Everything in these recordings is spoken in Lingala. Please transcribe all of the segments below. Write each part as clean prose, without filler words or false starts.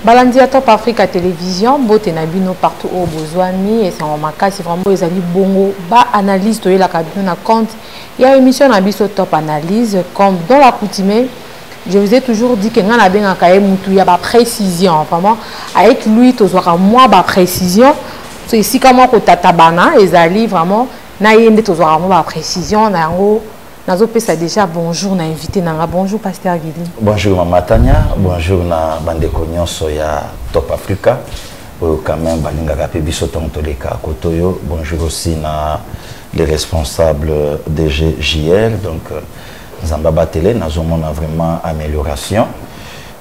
Balandia Top Africa Télévision, bote nabino partout au Bozwani et c'est vraiment les ali bongo ba analyse to la cabine na compte. Il y a une émission nabiso Top Analyse comme dans la coutume. Je vous ai toujours dit que ngana a bien akaye mutu ya ba précision vraiment avec lui to zwa moi ba précision. C'est ici comment ko tatabana ezali vraiment na yende to zwa moi ba précision na yango. Nazo pesa déjà bonjour na invité nanga bonjour pasteur Guili. Bonjour Mama Tania, bonjour na bande nyonso ya Top Africa. Quand même balinga pe biso toleka kotoyo. Bonjour aussi na les responsables DGJL donc Zambaba Télé nazo mona vraiment amélioration.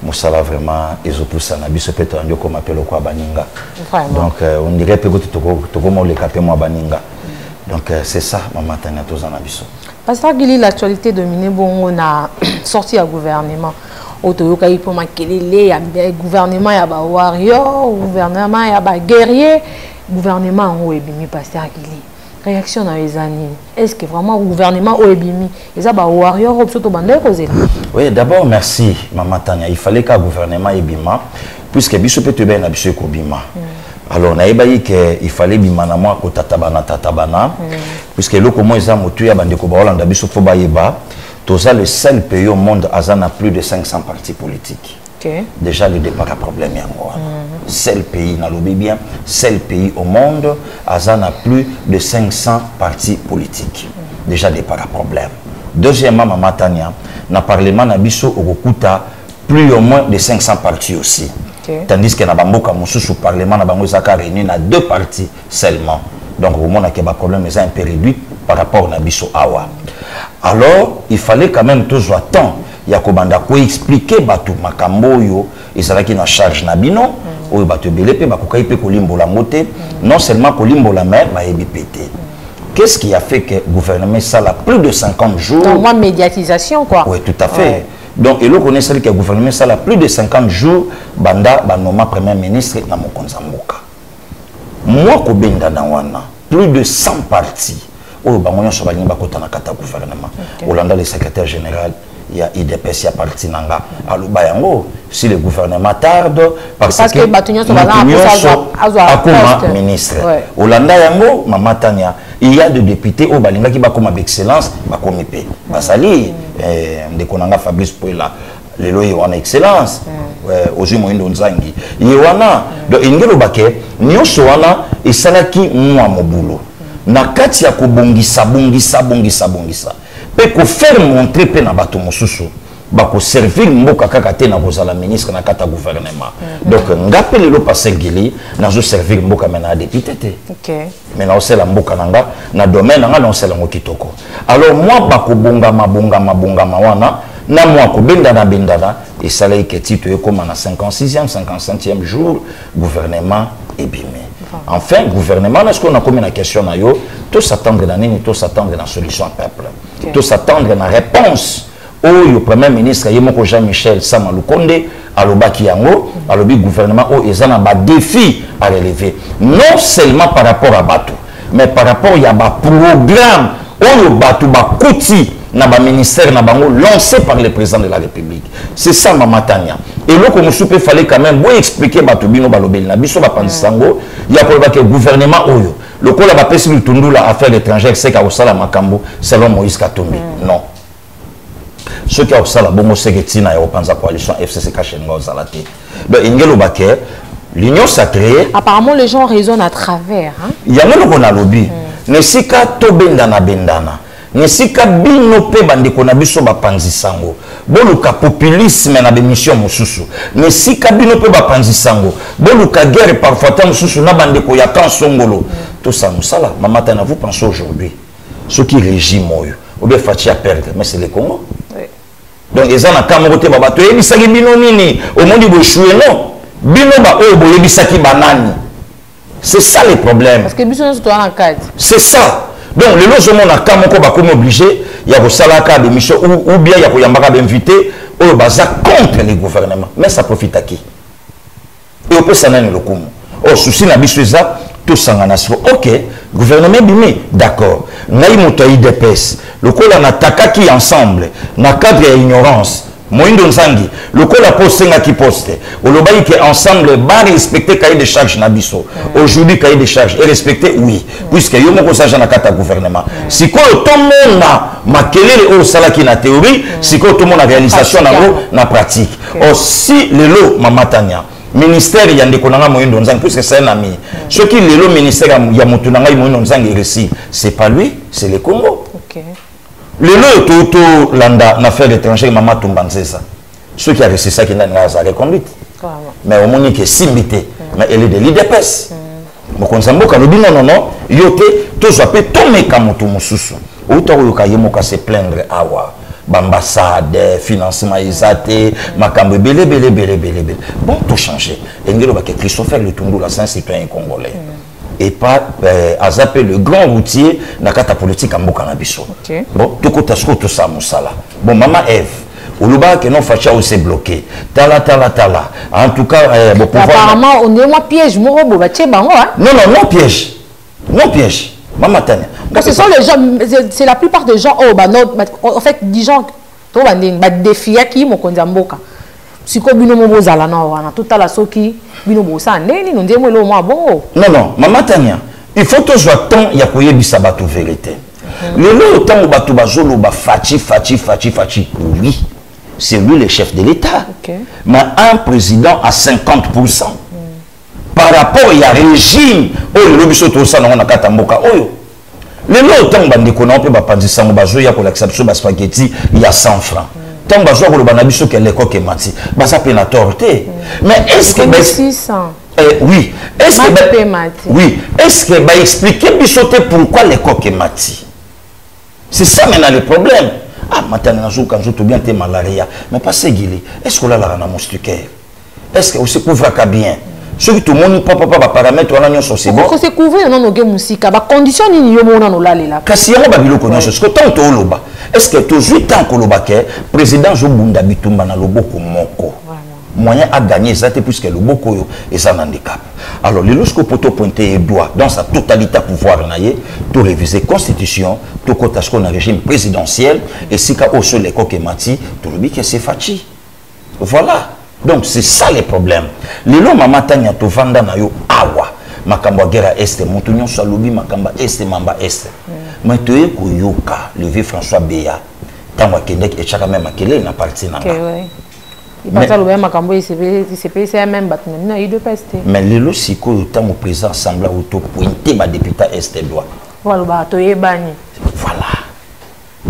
Moussala vraiment ezopoussa na biso peto ndio comme appelle quoi baninga. Donc on dirait pe to mo le capé moi baninga. Donc c'est ça Mama Tania tozana biso. Pasteur Guili, l'actualité dominée, bon, on a sorti à gouvernement. Otoyoka il faut makelele, il gouvernement y a ba warrior, gouvernement y a ba guerrier, gouvernement en ebimi Pasteur Guili. Réaction dans les années. Est-ce que vraiment le gouvernement o ebimi, ils a ba warrior surtout bande causer. Oui, d'abord merci Maman Tania. Il fallait que le gouvernement ebima puisque biso peut bien na biso ko bima. Alors, il fallait bimana moi ko tatabana puisque le comment ils ont motu ya bande ko Hollande biso fo bayeba toza le seul pays au monde azana plus de 500 partis politiques. Déjà le départ à problème yango. Seul pays na lobi bien, seul pays au monde azana plus de 500 partis politiques. Déjà départ à problème. Deuxièmement Mama Tania, na parlement na biso okukuta plus ou moins de 500 partis aussi. Tandis que na bamboka mususu parlement na bango zaka réuni na 2 partis seulement. Donc au monde a un problème mais un peu réduit par rapport à biso awa. Alors il fallait quand même toujours temps ya kobanda ko expliquer batu makambo yo ezalaki na charge na bino oyo batu belé pe bakokai pe kolimbola moté non seulement kolimbola mais ba ebipété. Qu'est-ce qui a fait que le gouvernement ça là plus de 50 jours? Donc moi médiatisation quoi. Oui, tout à fait. Ouais. Donc, il connaît celle que le gouvernement ça a plus de 50 jours, banda banoma premier ministre na mokonza mboka. Moi ko benda na wana, plus de 100 partis. Oyo bangonya so balinga bakota na kata gouvernement. Olanda le secrétaire général, il y a IDPS ya parti nanga. Aluba yango, si le gouvernement tarde parce que batunyo so bazana ministre. Olanda yango Mama Tania, il y a des députés au balinga qui ba comme excellence, ba comme pe. Basali ndekonanga Fabrice Pouela lelo yona excellence ozu moindo nzangi yewana do ingelo bake nyonso wana esalaki mwa mobulo na kati ya kobongisa bongisa pe ko faire montrer pe na bato mosusu bako servir mboka kaka te na kozala ministre na kata gouvernement donc ngape lelo Pasteur Guili nazo servir mboka mena député te mais na osela mboka nanga na domaine nanga na osela ngokitoko alors moi bako bongama wana na moi ko bendana et ça là que titre comme na 56e 55e jour gouvernement ebimé. Enfin gouvernement est-ce qu'on a comme une question na yo tout s'attendre na nini tout s'attendre na solution peuple tout s'attendre na réponse au premier ministre Yemoko Jean-Michel Sama Lukonde alobaki yango alobi gouvernement o ezana ba défi à relever non seulement par rapport à Batu mais par rapport ya ba programme o Batu ba kouti na ba ministère na bango lancé par le président de la République. C'est ça Mama Tania. Et là comme soupe fallait quand même expliquer Batu bino balobeli na biso ba pandisango ya ko ba que gouvernement oyo le ko la ba pesi lutundula affaires étrangères c'est ka osala makambo selon Moïse Katumbi. Non. Ce qui a aussi la bonne sécurité et la coalition FCC Kachenga Zalate. Donc, l'union sacrée. Apparemment, les gens raisonnent à travers. Il y a même qu'on a lobby. Nesika to bendana. Nesika bino pe bande ko na biso ba panzisango. Boluka populisme na bémission mosusu. Nesika bino pe ba panzisango. Boluka guerre parfois tant mosusu na bande ko ya kan songolo. Tout ça nous ça là. Mama Tania, vous pensez aujourd'hui ce qui régime moyo. Ou bien Fatia perdre, mais c'est le Congo. Donc ils ont un camoté babato et bisaki bino nini au monde de chouer non bino ba o boye bisaki banani. C'est ça le problème. Parce que bino c'est toi en cadre. C'est ça. Donc le logement na kamoko ba comme obligé ya ko salaka de mission ou bien ya ko yambaka d'inviter au baza contre le gouvernement. Mais ça profite à qui? Et au peut ça le komo. Oh souci na biso ça tout sanganasio. OK, gouvernement bimi, d'accord. Naï moto IDPS, le col en attaque qui ensemble, na cadre d'ignorance, Moindo Nzangi, le col a posté qui poste. Au lobaï qui ensemble, va respecter cahier de charge Nabiso. Aujourd'hui, cahier de charge est respecté, oui. Puisque il y a un message dans le gouvernement. Si tout le monde a maquillé au salaki na théorie, si tout le monde a réalisation na pratique. Aussi, le lot, Mamatania. Ministère il y a des konanga Moindo Nzangi, puisque c'est un ami. Ce qui est le ministère il y a Motunanga Moindo Nzangi ici, c'est pas lui, c'est le Congo. Le lot tout landa n'affaire étrangère Mama Tumbanzesa. Ceux qui a reçu ça qui n'a pas reconduite. Mais au moins que simbité, mais elle est de l'IDPS. Mon consambo kalobi non non yote tout ça peut tomber comme tout mususu. Autant que kayemoka se plaindre awa. Ambassade, financement isaté, makambe belé. Bon tout changer. Engelo ba que Christopher Lutundu là c'est un citoyen congolais. Et pas à zapper le grand routier dans la politique en Bokanabiso. Bon, tout ça, Moussala. Bon, maman Eve, au Luba, que non, Facha s'est bloqué. Tala. En tout cas, apparemment, on est moins piège, mon robot, non, piège. Non, piège. Maman Tania. Ce sont les gens, c'est la plupart des gens, en fait, des gens, défi qui m'ont condamné. Si ko bino mo bozala na wana tout à la soki bino bosa neni no ndemo le mo bongo non maman Tania il faut toujours temps ya koyebisa bato vérité le lo temps bato bazolo ba fachi oui c'est lui le chef de l'état mais un président à 50% par rapport à régime oh le biso to ça na kata mboka oyo le lo temps bande ko na pe ba pandisa ngo bazo ya ko l'acception ba spaghetti il y a 100 francs. Tant que je suis que l'école est mati, ça peut être torté. Mais est-ce que oui, est-ce que oui, est-ce que va expliquer pourquoi l'école est mati? C'est ça maintenant le problème. Ah, maintenant quand je bien tes malaria, mais pas c'est guilé. Est-ce que là la na moustiquaire? Est-ce que vous couvre bien? Ce que tout le monde pas paramètre on a une société. Pourquoi c'est couvert non no musique ba condition ni yo mona no la lela. Kasi ya ba biloko nyonso ce que tant to loba. Est-ce que toujours tant que loba ke président Jobunda Bitumba na loboko moko. Moyen à gagner ça puisque loboko yo et ça handicap. Alors le lorsque poto pointer doigt dans sa totalité pouvoir naie to réviser constitution to kota ce qu'on a régime présidentiel et si ka au sur les kokemati to lobi que c'est fachi. Voilà. Donc c'est ça le problème. Les lois maman tanya to vanda na yo awa makamba guerre est montunyo salobi makamba est mamba est. Mais tu es koyoka le vieux François Béa tanwa kendek et chaka même akele na parti na. Il passe à l'ouest makambo c'est même battement na de peste. Mais les lois siko tango président assemblée auto pointer ma député est doit. Voilà to yebani.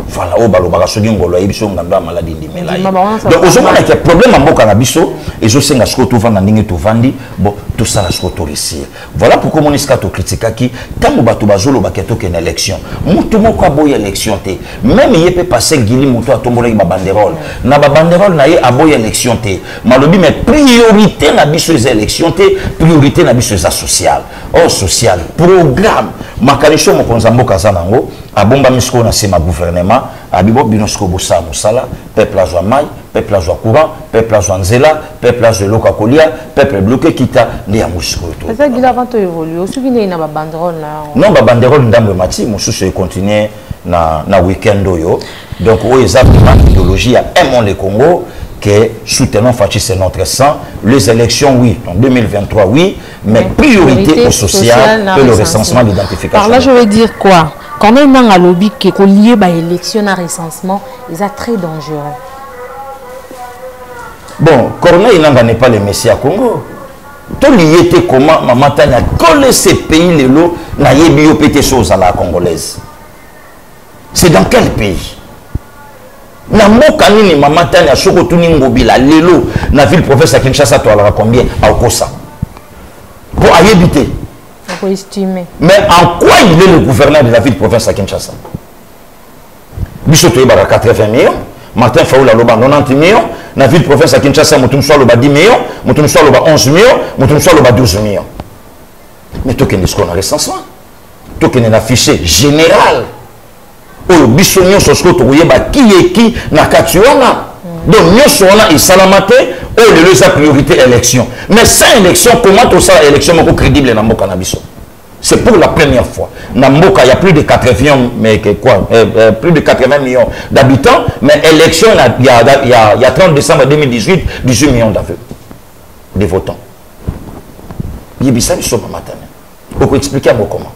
Voilà, au baloba soki ngolo ebiso ngamba maladie ndimela. Donc aujourd'hui il y a problème à mboka na biso et je sais ngasko to vanda ndinge to vandi bon tout ça la sko to réussir. Voilà pourquoi monisca to critique ki tango bato bazolo baketo ke na élection. Mutu moko aboya élection te. Même il peut passer gili mutu atombola ba banderole. Na ba banderole na ye aboya élection te. Malobi mais priorité na biso les élections te, priorité na biso les social. Oh social, programme makanisho mokonza mboka zanango abomba misko na sema gouvernement abibo binosko bosa musala peuple azwa mai peuple azwa courant peuple azwa nzela peuple azwa loka kolia peuple bloqué kita ndi ya musko to ça qu'il avant to évoluer au souvenir na ba banderole là non ba banderole ndambe mati mususu continuer na week-end oyo donc o exactement idéologie ya aimons le Congo que soutenons Fachi c'est notre sang les élections oui en 2023 oui mais priorité au social et le recensement d'identification. Alors là je veux dire quoi quand on est dans un lobby qui est lié à l'élection à recensement ils sont très dangereux. Bon Corneille n'est pas le messie à Congo tout lié comment maman tanya coller ces pays les lots na yebio pété chose à la congolaise c'est dans quel pays na mboka nini mama tanya soko tuni ngobila lelo na ville province à Kinshasa to ala combien à Okosa pour habiter pour estimer mais en quoi il est le gouverneur de la ville province à Kinshasa biso to yeba 80 millions Martin Faoula loba 90 millions na ville province à Kinshasa mutum so loba 10 millions mutum so loba 11 millions mutum so loba 12 millions mais to kende sko na recensement to kende na fichier général oyo biso nyonso soki tokoyeba qui na kati wana donc nyonso wana esalama te oyo lelo eza priorité élection mais sans élection comment tosala élection moko crédible na mboka na biso C'est pour la première fois. Namboka, il y a plus de 80, mais quoi, plus de 80 millions d'habitants, mais élection, il y a 30 décembre 2018, 18 millions de votants. Il y a ça, ils on peut expliquer à moi comment.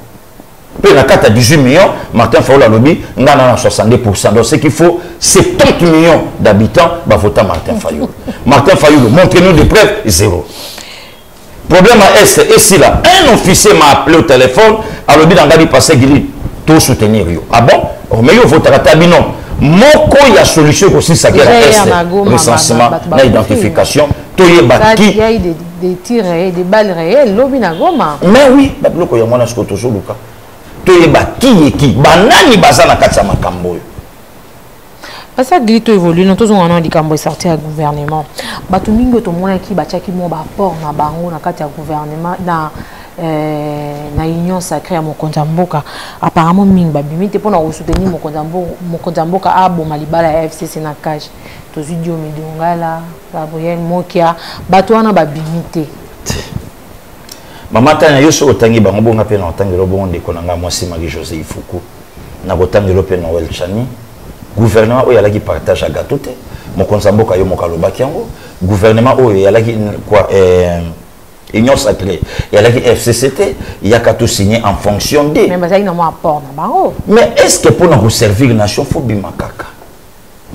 Puis la carte à 18 millions, Martin Fayoul a lobby, on a 62%. Donc ce qu'il faut, 70 millions d'habitants va voter Martin Fayoul. Martin Fayoul, montrez-nous des preuves, zéro. Problème à est, et si là, un officier m'a appelé au téléphone, à lobby dans le passé, il dit, tout soutenir. Ah bon? Mais il faut voter à Tabinon. Moko, il y a solution aussi, ça qui est recensement, l'identification. Il y a des tirs réels, des balles réelles, lobby na goma. Mais oui, il y a mon ascoto sur le cas. Il y a qui banani bazana katsa makambo. Parce que glito évolue, nous tous on a dit kambo sorti à gouvernement. Batu mingo to mona ki bachaki mo ba port na bango na kati ya gouvernement na union sacrée à Mokonzamboka. Apparemment mingo ba bimite pour na soutenir Mokonzamboka a bo malibala FCC na cage. To zidio midongala, Gabriel Mokia, batu wana ba bimite. Mama tanya yo so otangi bango bonga pe na otangi lo bongo ndeko na nga mwasi Marie José Ifuku na botangi lo pe Noël Chani gouvernement oyo alaki partage à gâteau te Mokonzamboka yo mokalobaki yango gouvernement oyo alaki quoi union sacrée alaki FCCT il y a qu'à tout signer en fonction de mais bazaki na mo apport na bango mais est-ce que pour nous servir nation faut bima kaka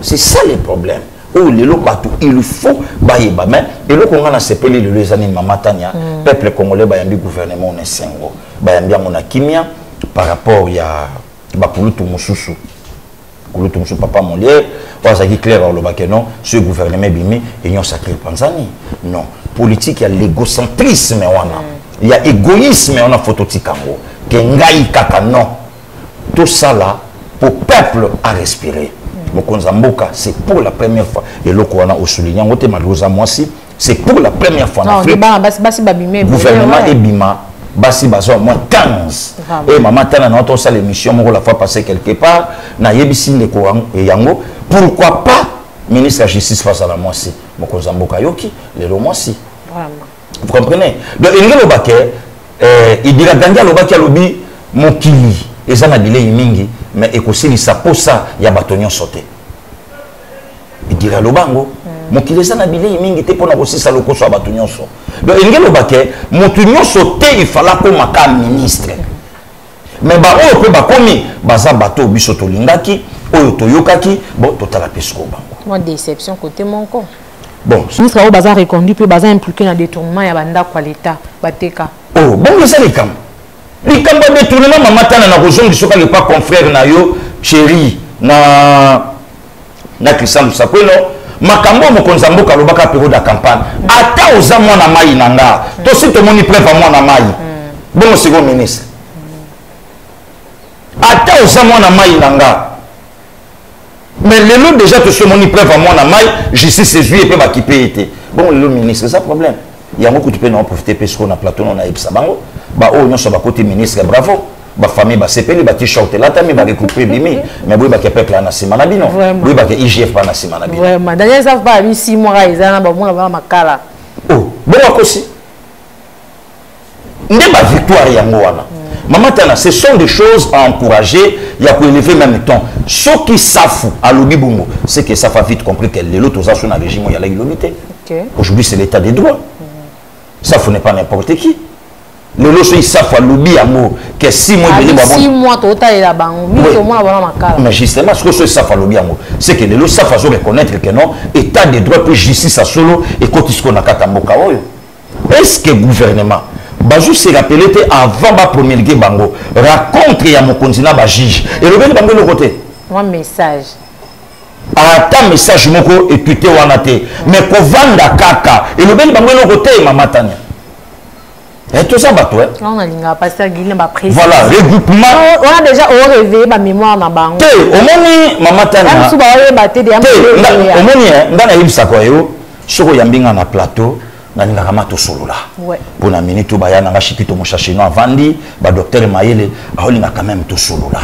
c'est ça le problème. Oh, les locaux, il faut baïba. Mais les locaux, on a sepelé les années Mama Tania. Peuple congolais, bayambi gouvernement, on est singo. Bayambi, on a kimia par rapport à Bakulutu Moussoussou. Kulutu Moussou, papa Molière. On a dit clair, non, ce gouvernement bimi, union sacrée Panzani. Non. Politique, il y a l'égocentrisme, il y a égoïsme, on a phototikango. Kengai kaka, non. Tout ça là, pour le peuple à respirer. Mokonzamboka, c'est pour la première fois. Et le Kouana au soulignant, c'est pour la première fois. Non, le gouvernement est bima, basi bazo moins 15. Et maman tana na autre salle émission, on la fois passé quelque part, na yebisi le Kouan et Yango. Pourquoi pas ministre de la justice face à la moisi, Mokonzamboka yoki, le romanci. Vous comprenez? Donc il y a le baquet, il dit la ganga le baquet lobby mokili. Et ça n'a pas mingi, mais aussi il s'appose ça, il y a bâtonnion sauté. Il dirait le bango, mon qui les a n'a pas mingi, t'es pour aussi ça le coup sur bâtonnion sauté. Donc il y a le baquet, mon tunion sauté, il fallait comme un ministre. Mais bah on peut bah comme baza bateau bisoto lingaki, oyoto yokaki, bon total la pesco bango. Moi déception côté mon corps. Bon, ministre au bazar reconduit puis bazar impliqué dans détournement ya banda kwa l'état, bateka. Oh, bon mais ça les cam. Les cambas de tournement, maman tana na rozon qui soka le pas confrère na yo chéri na Christian Sakweno makambo Mokonzamboka lobaka période de campagne ata oza mwana mai nanga to si to moni preuve mwana mai bon second ministre ata oza mwana mai nanga mais le lot déjà to si moni preuve mwana mai justice saisi et peut ba kiper été bon le ministre c'est ça problème il y a beaucoup de peine en profiter parce qu'on a plateau on a epsa bango ba o nyonso ba côté ministre bravo ba famille ba sepeli ba t-shirt là tami ba recouper bimi mais boy ba ke peuple na sima na bino boy ba ke IGF pa na sima na bino vraiment d'ailleurs ça va mi 6 mois ezana ba mona ba makala oh bon akosi ndé ba victoire yango wana maman tana ce sont des choses à encourager il y a pour élever même temps ceux qui savent à lobi bongo c'est que ça va vite compris que les autres sont dans le régime il y a la lobité aujourd'hui c'est l'état des droits ça n'est pas n'importe qui. Le loso il s'affa lobby amour que 6 mois de 6 mois total la banque mais justement ce que ce s'affa lobby amour c'est que le loso s'affa reconnaître que non état de droit plus justice à solo et quand ce qu'on a katamboka est-ce que gouvernement bazou se rappelé avant ba promulguer bango raconte ya mon continent ba juge et le bango le côté un message ata message moko écouté wana te mais ko vanda kaka et le bango le côté mama tanya. Et tout ça, on a linga pasteur Guillaume ba président. Voilà, regroupement. On a déjà réveillé ma mémoire na bango. Te, au moni maman tana. Am ba ba te de am. Au moni ndana yibisa ko yo, soko yambinga na plateau, na linga kama to solo là. Ouais. Pour na minute ba yana ngashiki to mochaché no avandi, ba docteur Mayele, a linga quand même to solo là.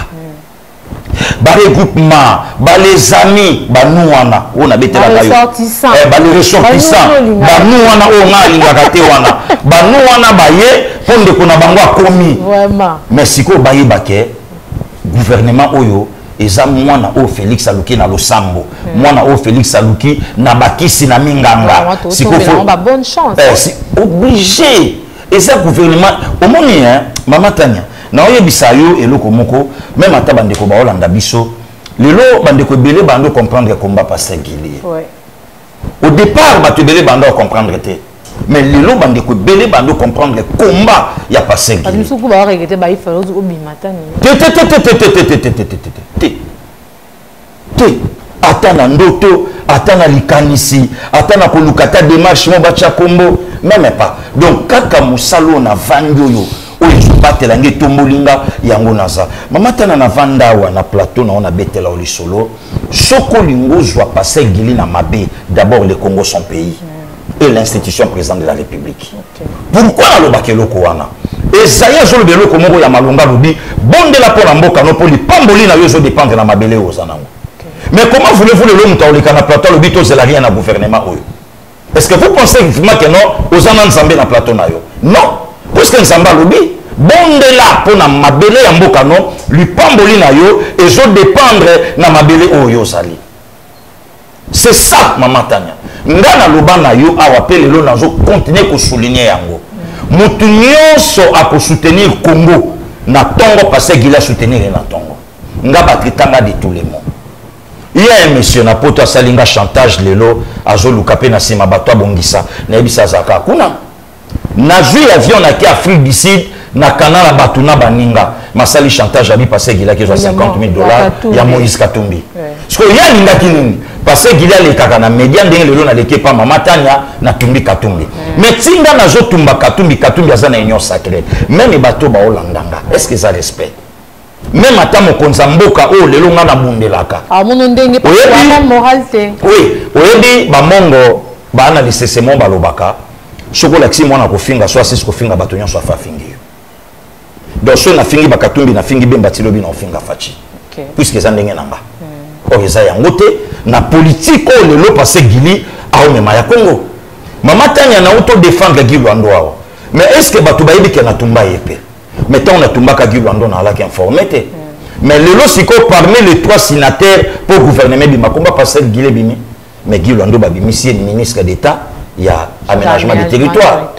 ba regroupement, ba les amis, ba nous wana, on a bêté la les ressortissants, ba les ressortissants, ba nous wana on a lingaka te wana, ba nous wana ba ye pour de kona bango akomi. Vraiment. Mais si ko ba ye baké gouvernement oyo eza mwana o Félix Saluki na Losambo, mwana o Félix Saluki na bakisi na minganga. Si ko faut ba bonne chance. C'est obligé. Et ça gouvernement au monde hein, Mama Tania. Na oyebisa yo eloko moko même ata bandeko ba Holanda biso lelo bandeko belé bando comprendre combat passer Guili. Ouais. Au départ bato belé bando comprendre té. Mais lelo bandeko belé bando comprendre combat ya passer Guili. Parce que soukou ba regretter ba il fallait au bimata ni. Atana ndoto, atana likanisi, atana kolukata démarche mo bacha kombo, même pas. Donc kaka musalo na vandoyo oyo batela nge tombolinga yango naza. Mama tana na vanda wa na plateau na ona betela oli solo. Soko lingozwa passer Guili na mabe, d'abord le Congo son pays et l'institution présidente de la République. Pourquoi na lobake loko wana? Ezaya zo le loko moko ya malonga lobi, bonde la pour mboka no poli pamboli na yo zo dépendre na mabele ozanango. Mais comment voulez-vous le long temps le plateau le bito c'est la rien à gouvernement oyo? Est-ce que vous pensez vraiment que non aux Nzambe na plateau na yo? Non, parce que Nzamba lobi bonde là pour na mabele ya mboka no lui pamboli na yo et zo dépendre na mabele oyo sali. C'est ça Mama Tania. Ngana loba na yo awapele lo na zo continuer ko souligner yango. Mutu nyonso a soutenir Congo na tongo passer Guili a soutenir na tongo. Nga batritanga de tout le monde. Il y a un monsieur na poto salinga chantage lelo azolu kapé na sima bato bongisa na ebisa zaka kuna na vu avion na ki Afrique du Sud na kanala bato na baninga masali chantage abi passer Guili ki $50,000 ya Moïse Katumbi parce que ya linga kinini passer Guili le kaka na média ndenge lelo na leke pa Mama Tania na Tumbi Katumbi mais tinga na zo tumba Katumbi azana union sacrée même bato ba olandanga est-ce que ça respect même à mon konzamboka oh lelo nga na bundelaka ah mon ndenge pas moralité oui oyebi ba mongo ba analyse ce mon balobaka chokola ki mwana ko finga so asisi ko finga bato nyonso afa fingi donc so na fingi bakatumbi na fingi bemba tilobi na finga fachi puisque ça ndenge nanga o eza yango te na politique o lelo passer Guili a mema ya Congo Mama Tania na auto défendre Guili Lwando mais est-ce que bato ba yebi ke na tumba yepe mais tant on a Tumbaka Guili Lwando na la qui informé. Mais le lot siko parmi les 3 signataires pour gouvernement bima combat passer Guili bimi. Mais Guili Lwando babimi si ministre d'État, il y a aménagement du territoire.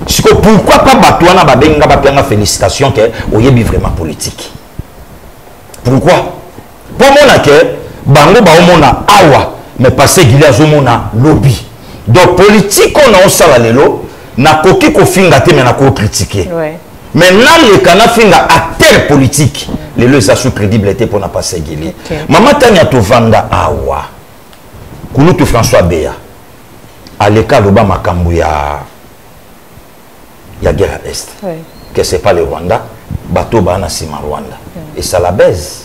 Siko pourquoi pas batouana babenga bapenga félicitations que oyebi vraiment politique. Pourquoi? Pour mon que bango ba omona awa mais passer Guili azomona lobby. Donc politique on a osala lelo na koki ko finga te mais na ko critiquer. Ouais. Maintenant, le canard finga acteur politique. Les lois sont crédibilité pour ne pas se Guili. Mama Tania to vanda awa. Kulutu François Béa. À l'écart l'Obama Makambu ya guerre à l'Est. Que c'est pas le Rwanda. Bateau bana sima Rwanda. Et ça la baise.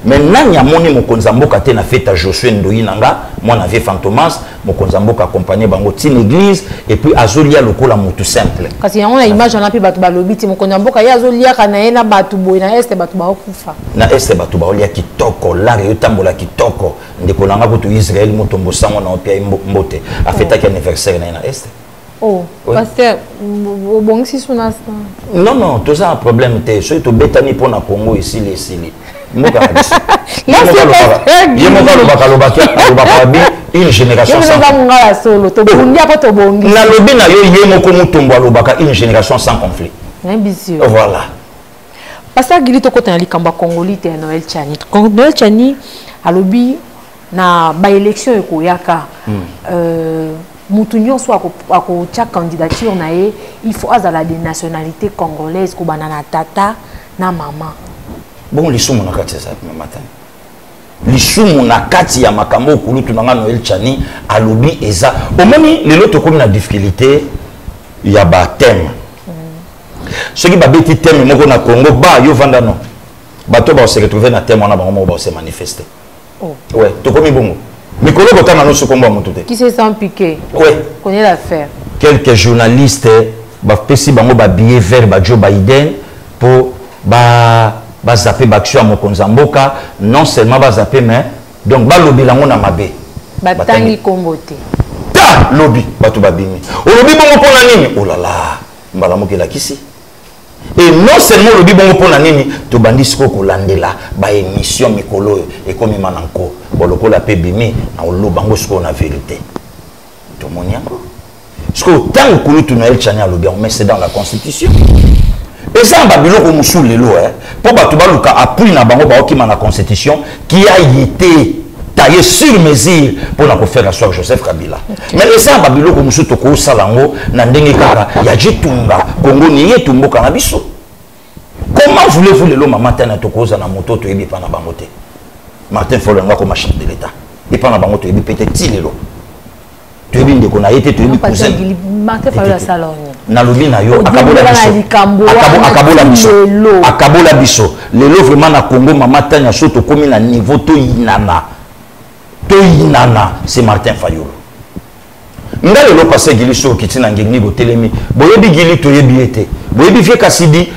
Maintenant, il y a mon konzamboka te na fête à Josué Ndoyi nanga, moi na vie Fantomas, mon konzamboka accompagné bango tin église et puis azolia lokola mutu simple. Parce qu'il y a une image on a pu batu balobi ti mon konzamboka ya azolia kana na batu boy na est batu ba okufa. Na est batu ba olia kitoko, la yo tambola kitoko, ndeko nanga ko to Israël motombo sango na opia mbote. A fête à anniversaire na est. Oh, pasteur, bon si son instant. Non non, tout ça un problème te, so to betani pour na Congo ici les sili. Une génération sans conflit. Voilà. Parce que Guili toko tena likamba Congolais te Noël Tchani. Noël Tchani a lobby na ba élection ekoyaka. Mutu nyonso ako tia candidature na ye, il faut azala des nationalités congolaises ko banana tata na maman. Bon, les sous mon akati ça Mama Tania. Les sous mon akati ya makambo kulutu nanga Noël Tchani a lobby eza. Au moni les autres comme na difficulté il y a ba thème. Ce qui ba beti thème moko na Congo ba yo vanda non. Bato ba se retrouver na thème on a bango ba se manifester. Oh. Ouais, to komi bongo. Mikolo kotana no sukombo mutute. Qui se sent piqué. Ouais. Connaît l'affaire. Quelques journalistes ba pesi bango ba billet vers ba Joe Biden pour ba bazappé baction à Mokonzamboka, non seulement bazappé, mais donc balobi lango na mabe. Batangi kombote. Ta lobby, batu babimi. O lobby bongo pona nini? Oh là là, mbala mokela kisi. Et non seulement lobby bongo pona nini, to bandisiko kolandela ba émission mikolo et comme mananko, boloko la pe bimi na lobango sko na vérité. To moniango. Parce que tant que nous tournons le lobby, on met c'est dans la constitution. Et ça, on va comme sous les lois. Pour que appui na bango ba okima na constitution qui a été taillé sur mesure pour la faire à soi Joseph Kabila. Mais les gens babilo comme sous toko salango na ndenge kaka ya jitunga Congo ni yetumbo kana biso. Comment voulez-vous le loma matin na toko za na moto to yebi pa na bango te. Martin Folenga comme chef de l'état. Et pa na bango to yebi peut-être tilelo. Tu yebi ndeko na yete to yebi cousin. Martin Folenga salongo. Na lobi na yo akabola biso lelo vraiment na Congo mama tanya soto komi na niveau to inana c'est Martin Fayulu nga lelo passé gili so kitina ngeni bo telemi boyebi gili to yebi ete boyebi vie kasidi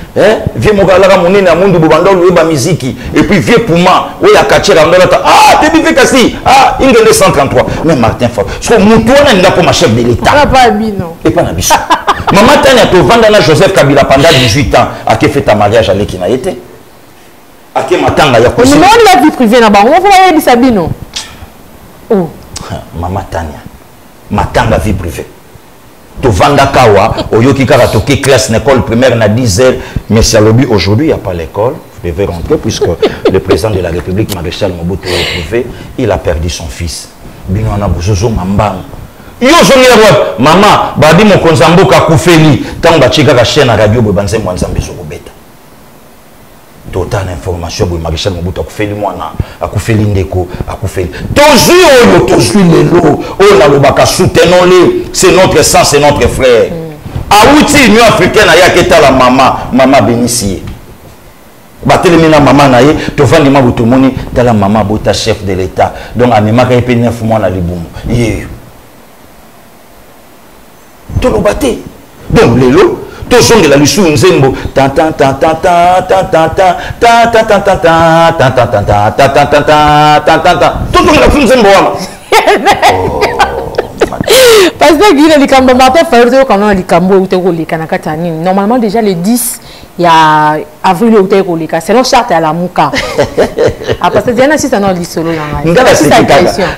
vie mokalaka monene ya mundu bobanda loyeba muziki et puis vie Puma oya kachera ndolata tebi vie kasi ingende 133 mais Martin Fayulu so mutu wana ninga comme chef de l'état pas bino et pas na biso maman tanya to vanda na Joseph Kabila pendant 18 ans a fait ta mariage avec qui na été a ke matanga ya kosi non la vie privée na bango faut yebi sabino oh maman tanya matanga vie privée to vanda kawa oyoki kaka to ke classe l'école primaire na 10h mais c'est lobby aujourd'hui il y a pas l'école vous devez rentrer puisque le président de la République Maréchal Mobutu privé il a perdu son fils bino na bozozo mambang yo zonero mama badi Mokonzamboka kufeli tant ba chika ka chaîne na radio bobanze mwanzambe zokobeta total information boy Maréchal Mobutu akufeli mwana akufeli ndeko akufeli tozui lelo o na lobaka soutenons-le c'est notre sang c'est notre frère Aouti Union africaine aya keta la mama bénissier batelemi na mama na ye tovandi mabuto moni tala mama bota chef de l'état donc amemaka pe 9 mois na libumu ye tolobate donc lelo tozonge la lisu nzembo tan tan tan tan tan tan tan tan tan tan tan tan tan tan tan tan tan tan tozonge la lisu nzembo wana parce que il y a Martin Fayulu quand on a likambo ou te kolika na katani normalement déjà le 10 il y a avril ou te kolika c'est le charte à la muka après c'est bien si ça non lisolo na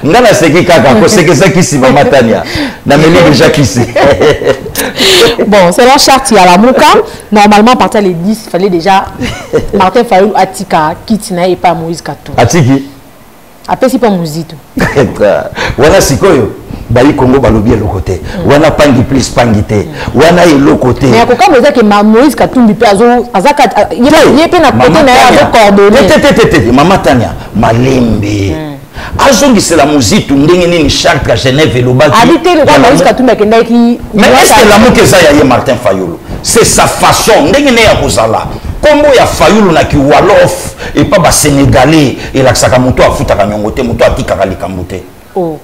ngala seki kaka ko seki seki si mama tania na meli déjà qui c'est bon c'est le charte à la muka normalement à partir le 10 il fallait déjà Martin Fayulu atika kitina et pas Moïse Kato atiki après c'est pas Mouzito voilà sikoyo bayi Congo balobi le côté wana pangi plus pangi te wana le côté mais quand vous que Moïse Katumbi pe azaka yepe na côté na avec coordonnées mama tanya malembe azongi c'est la musique ndenge nini charte à Genève et lobaki habité le roi Moïse Katumbi kenda ki mais est-ce que l'amour que ça y a Martin Fayulu c'est sa façon ndenge ne ya kozala kombo ya Fayulu na ki walof et pas ba sénégalais et la saka moto afuta ka nyongote moto atika ka likambote oh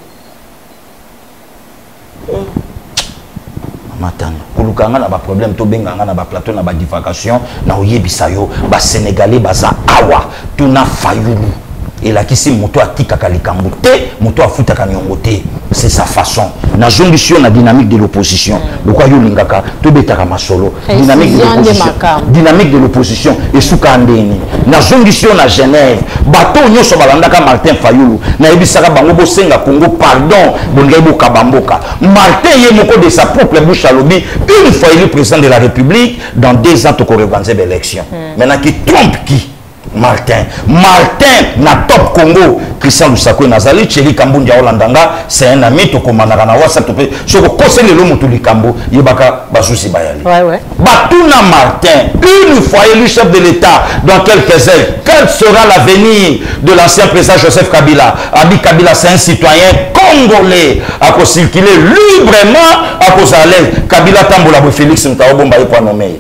matanga kulukanga na ba problème to benganga na ba plateau na ba divagation na oyebisa yo ba sénégalais baza awa tuna Fayulu et la kisi moto atika ka likambote moto afuta ka nyongote c'est sa façon na jonction na dynamique de l'opposition lokwa yo lingaka to betaka masolo dynamique de l'opposition et suka ndeni na jonction na Genève bato nyoso balandaka Martin Fayulu na ebisaka bango bosenga Congo pardon bongai bokabamboka Martin ye moko de sa propre bouche à lobby une fois élu président de la République dans 2 ans to organiser l'élection maintenant qui trompe qui Martin na top Congo Christian Lusako Nazali Thierry Kambundi ya Holandanga c'est un ami to komandaka na WhatsApp to pe soko kosele lo mutu likambo yebaka basusi bayali ouais Batuna Martin une fois élu chef de l'État dans quelques heures quel sera l'avenir de l'ancien président Joseph Kabila Abi Kabila c'est un citoyen congolais à ko circuler librement à cause à l'aise Kabila tambola bo Félix Ntaobomba y nommé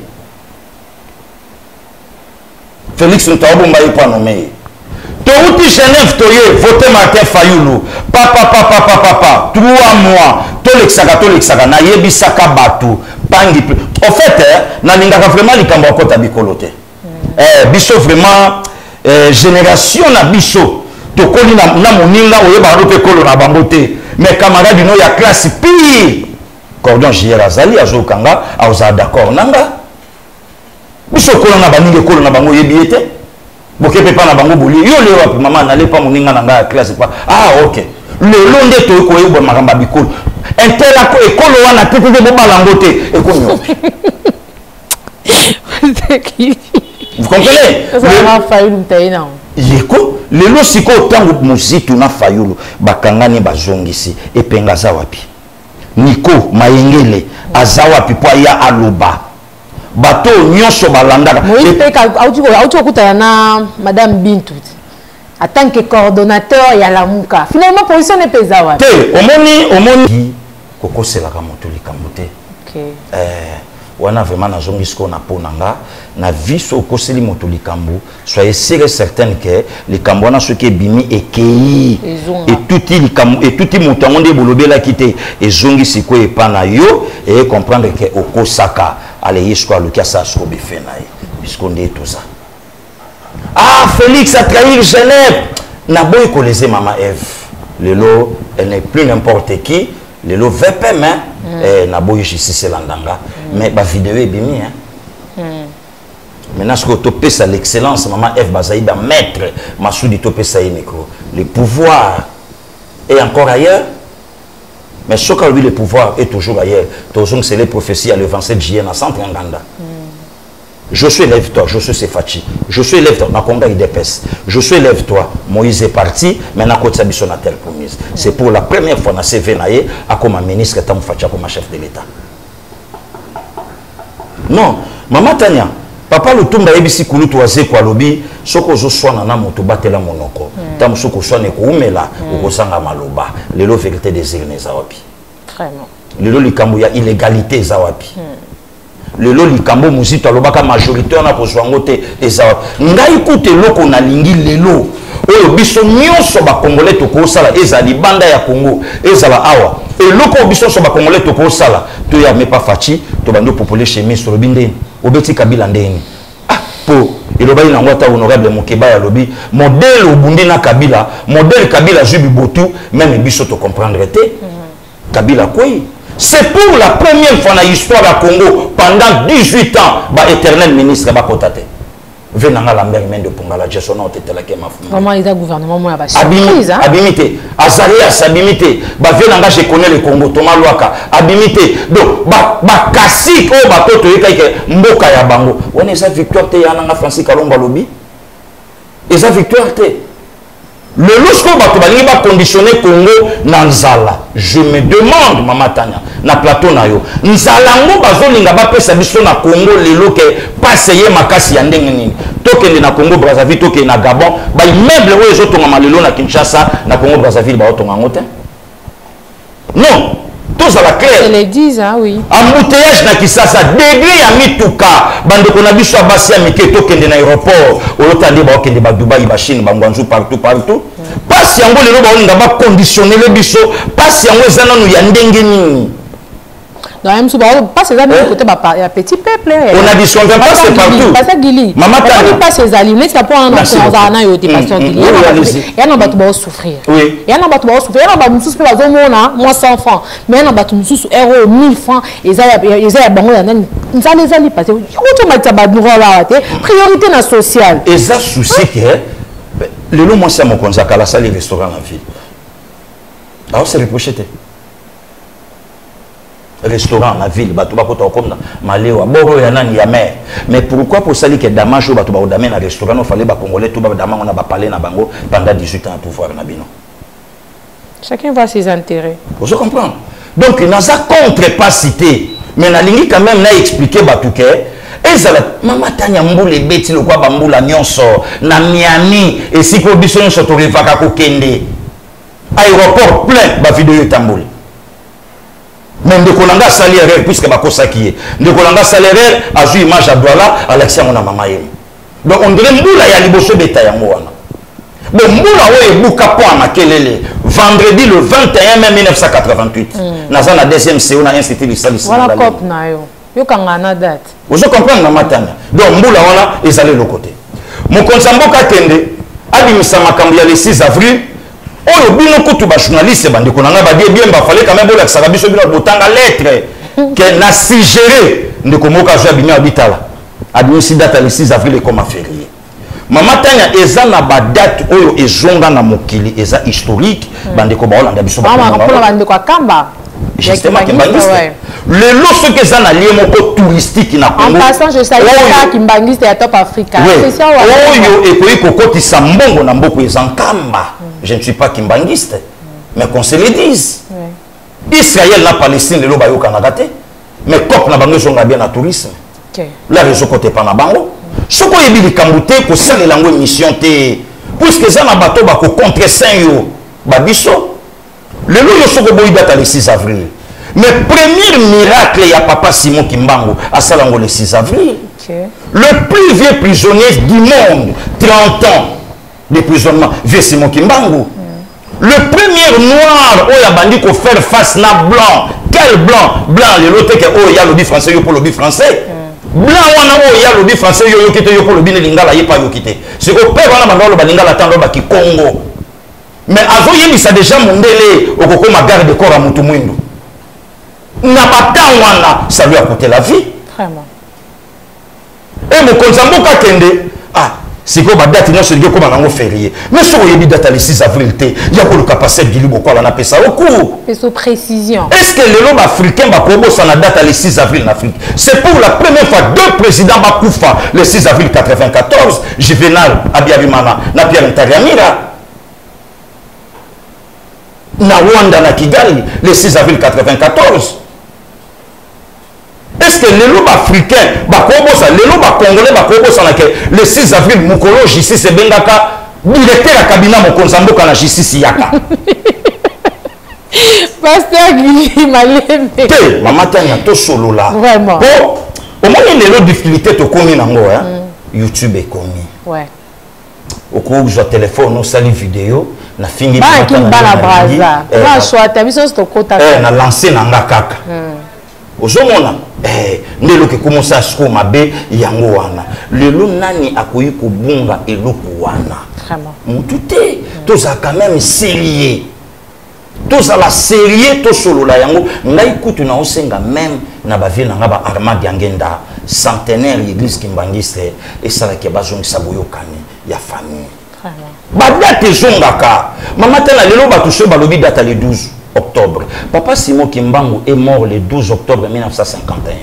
Félix Ntaobomba y nommé Touti Genève toye voter Martin Fayulu papa 3 mois tolexaka na yebisaka batu pangi au fait na lingaka vraiment likambo akota bikolote Biso vraiment génération na biso to koli na moninga oyeba rope kolo na bangote mais camarade no ya classe pire cordon JR azali azokanga aza d'accord nanga biso kolo na baninge kolo na bango yebi ete bokepe pa na bango boli yo le wapi mama na le pa moninga nanga ya classe pa OK le londe to ko yeba makamba bikolo intela ko ekolo wana tete bo balangote ekonyo vous comprenez yeko lelo siko tango muzitu na fayulu bakangani bazongisi epenga za wapi Niko Mayengele azawapi po ya aloba bato nyonso balandaka Moïse peka auto kutana na madame Bintou en tant que coordonnateur ya la muka finalement position ne pesa wapi te omoni kokosela ka moto likambote wana vraiment na zongi ce qu'on a ponanga na viso okoseli moto likambo soyez sûr et certain que likambo na ce qui est bimi ekei et tout moto ngonde bolobela kité et zongi siko epana yo et comprendre que okosaka ale yesko alokia sa sko befena puisqu'on dit tout ça Félix a trahi Genève na boy ko les maman Eve lelo elle n'est plus n'importe qui lelo VPM na boy justice landanga mais ba vidéo est bimi maintenant ce que topé ça l'excellence maman Eve bazaïba maître Massoudi topé ça micro le pouvoir est encore ailleurs mais ce que lui le pouvoir est toujours ailleurs toujours c'est les prophéties à le 27 juillet na centre Nganda je suis lève-toi, je suis Sefachi. Je suis lève-toi, Nakonga IDPS. Je suis lève-toi, Moïse est parti, maintenant Kotsa Bisson a telle promise. C'est pour la première fois dans CV Naye, à comme ministre Tam Facha comme chef de l'État. Non, Maman Tania, papa le tombe ebisi kulu toaze kwa lobi, soko zo swana na moto batela monoko. Tam soko swana ko umela, okosanga maloba. Lelo vérité désirée zawapi. Vraiment. Lelo likambo ya illégalité zawapi. Lelo likambo muzito alobaka majorité na kozwango te eza ngai kute loko na lingi lelo oyo biso nyonso ba congolais to ko sala eza libanda ya Congo ezala awa et loko biso so ba congolais to ko sala to ya mepa fachi to bando populer chemise sur binde obeti kabila ndeni po eloba ina ngota honorable Mokeba ya lobi modèle obundi na kabila modèle kabila jubi botu même biso to comprendre te kabila quoi. C'est pour la première fois dans l'histoire du Congo, pendant 18 ans, l'éternel ministre va cotater. Venanga la mère de Pongala, Jason Otetelake Mafou. Comment il y a gouvernement moi va abimité. Azarias abimité. Venanga je connais le Congo, Thomas Luaka abimité. Donc kasi ko bato to yeka mboka ya bango. On est sa victoire te yananga Francis Kalomba lobi. Et sa victoire te le lorsqu'on va conditionner Congo Nanzala, je me demande, Maman Tania, na plateau na yo, Nzalango bazolinga ba pesa biso na Congo lelo ke passer makasi ya ndenge nini. Tokende na Congo Brazzaville, tokende na Gabon, ba immeuble wo ezotonga malelo na Kinshasa, na Congo Brazzaville ba otonga ngote. Non. Tous à la claire. Ils le disent, hein, oui. Embouteillage na Kisasa, degré ya mituka, bande ko na biso abasi ya mike tokende na aéroport, olotande ba okende ba Dubaï, ba Chine, ba Ngwanzu partout. Pas yango lelo ba olinga ba conditionner le biso, pas yango ezana nu ya ndenge nini. Non, même si pas ces amis côté il y a petit peuple. On a dit son pas c'est partout. Pas ça Guili. Maman Tania. Pas ces amis, mais c'est pour un enfant dans un yoté passion Guili. Il y a un bateau va souffrir. Oui. Il y a un bateau va souffrir. Il y a un bateau souffrir dans un moi 100 francs. Mais il y a un bateau souffrir euro 1000 francs. Ils a bango dans nous allons les aller passer. Où tu m'as dit là priorité na sociale. Et ça souci que le long moi c'est mon conseil à la salle restaurant en ville. Alors c'est reproché. Restaurant la ville bato ba kota comme malewa boro ya nani ya mer mais pourquoi pour ça que damage bato ba odamé na restaurant il fallait ba congolais tout ba damage on a ba parler na bango pendant 18 ans à pouvoir na bino chacun voit ses intérêts vous comprenez donc il n'a pas contrepacité mais na lingi quand même na expliquer bato que ezala Mama Tania mbule beti lokwa bambula nyonso na Miami et si ko biso nyonso to revaka ko kende aéroport plein ba vidéo tamboule. Mais de Kolanga salaire puisque ma cosa qui est de Kolanga salaire a joué image à Douala Alexia mon maman. Donc on dirait mboula ya liboso beta ya mwana. Bon mboula oye buka po makelele vendredi le 21 mai 1988. Naza na deuxième CO na institut de service. Voilà cop na yo. Yo kangana date. Vous comprenez Mama Tania. Donc mbula wana ezali le côté. Mon konsamboka kende abimisa makambo ya le 6 avril. Oyo bino kutu ba journaliste bandeko nanga ba die bien ba fallait quand même bola kisaka biso bino botanga lettre que na suggéré ndeko moka zo abimia bitala. Abimisi date le 6 avril comme férié. Mama Tania eza na ba date oyo ezonga na mokili eza historique bandeko ba Hollande biso ba. Mama ko bandeko akamba. Justement Kimbangiste. Le lot ce que ça n'a lié mon touristique na Congo. En passant je salue ça Kimbangiste ya Top Africa. Spécial oyo ekoyi kokoti sambongo na mboko ezankamba. Je ne suis pas Kimbangiste. Mais qu'on se le dise. Israël na Palestine le loba yo kanagate. Mais COP na bango zonga bien na tourisme. La réseau côté pa na bango. Soko yebi kambute ko sale lango mission te. Puisque ça na bateau ba ko contre saint yo. Babiso. Le lot yo soko boy date le 6 avril. Mais premier miracle, il y a Papa Simon Kimbangu à Salango le 6 avril. Le plus vieux prisonnier du monde, 30 ans de prisonnement, vieux Simon Kimbangu. Le premier noir, il y a bandit pour faire face à blanc. Quel blanc? Blanc, le lot que il y a lobby français pour lobby français. Blanc, il y a lobby français pour lobby lingala, il n'y a pas yo quitté. C'est au père, on a le lingala tant qui Congo. Mais avant, il y a déjà mondélé au coco ma garde de corps à Moutoumouindou. N'a pas tant wana, ça lui a coûté la vie. Vraiment. Et mon konsamboka kende, c'est quoi date non c'est comme un férié. Mais sur le date le 6 avril il y a pour le capacité de Gilibo quoi on appelle ça au cours. C'est sous précision. Est-ce que les hommes africains va commencer à la date le 6 avril en Afrique? C'est pour la première fois deux présidents Bakoufa le 6 avril 94, Juvenal Abiyarimana, na Pierre Ntariamira. Na Rwanda na Kigali le 6 avril 94. Est-ce que les loups africains, les loups congolais, le 6 avril, Moukolo, ici, c'est Bengaka, directeur à cabinet, mon consambo, quand la justice yaka. Pasteur Guy, Malembe. Maman Tania, tout solo là. Vraiment. Bon, au moins, il y a des difficultés, tu connais, YouTube est commis. Ouais. Au cours où je téléphone, on sali vidéo, na fingi. Bah, qui bala braza. Bah, choix, t'as vu ça, c'est au côté. Na lancé na kaka. Ozomona ndelo ke commencer à se mabe yango wana lelo nani akoyi kubunga eloko wana vraiment mututé toza quand même sérieux toza la sérieux to solo la yango ngai kutu na osenga même na ba vie na nga ba Armand Yangenda centenaire église Kimbangiste et ça la ke bazongi saboyokani ya famille vraiment ba date zongaka mama tala lelo ba touche ba lobi date le 12 octobre. Papa Simon Kimbangu est mort le 12 octobre 1951.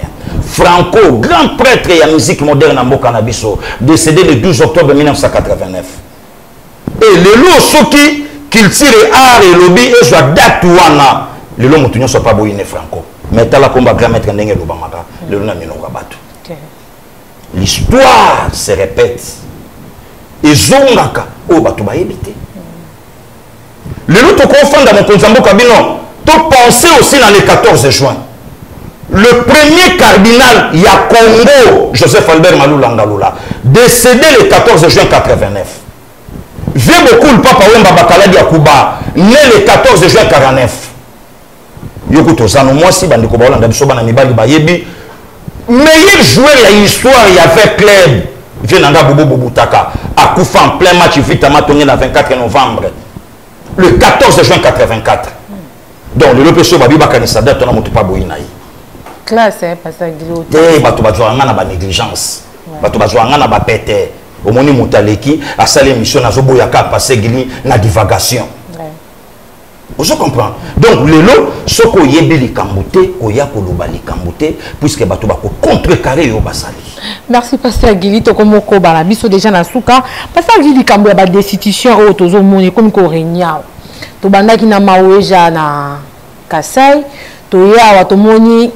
Franco, grand prêtre et la musique moderne en Mokanabiso, décédé le 12 octobre 1989. Et le lot soki qu'il tire art et lobby et soit datuana. Le lot moutonio soit pas boyine Franco. Mais t'as la combat grand maître n'engel Obamaka. Le lot n'a mis l'histoire se répète. Et zongaka au batuba évité. Le lot confond dans mon Konzambo Kabino, tu pensais aussi dans le 14 juin. Le premier cardinal ya Congo, Joseph Albert Malou Langaloula, décédé le 14 juin 89. J'ai beaucoup le papa Wemba Bakaladi Akuba, né le 14 juin 49. Yokuto Zano, moi si Bandiko Baolanda Bisobana Mibali Bayebi, meilleur joueur de l'histoire, il y avait club. Vienanga Bobo Bobutaka, Akoufa en plein match, Vitama Tony le 24 novembre. Le 14 juin 84. Donc, le PSO Babi Bakanisa date on a monté pas boinaï. Classe, hein, parce que eh, bato bazwa ngana ba négligence. Bato bazwa ngana ba pété. Au moni Moutaleki a salé mission na zobo yaka passer gili na divagation. Vous comprenez? Donc, le lot, ce qu'on y est bien les camboutés, qu'on y a pour le camboutés, puisque bato bako contrecarré yo basali. Merci Pasteur Guili Tokomoko Balabiso déjà na souka. Pasteur Guili Kambo ba destitution au tozo moni comme ko renya. To banda ki na maweja na Kasai, to ya wa to moni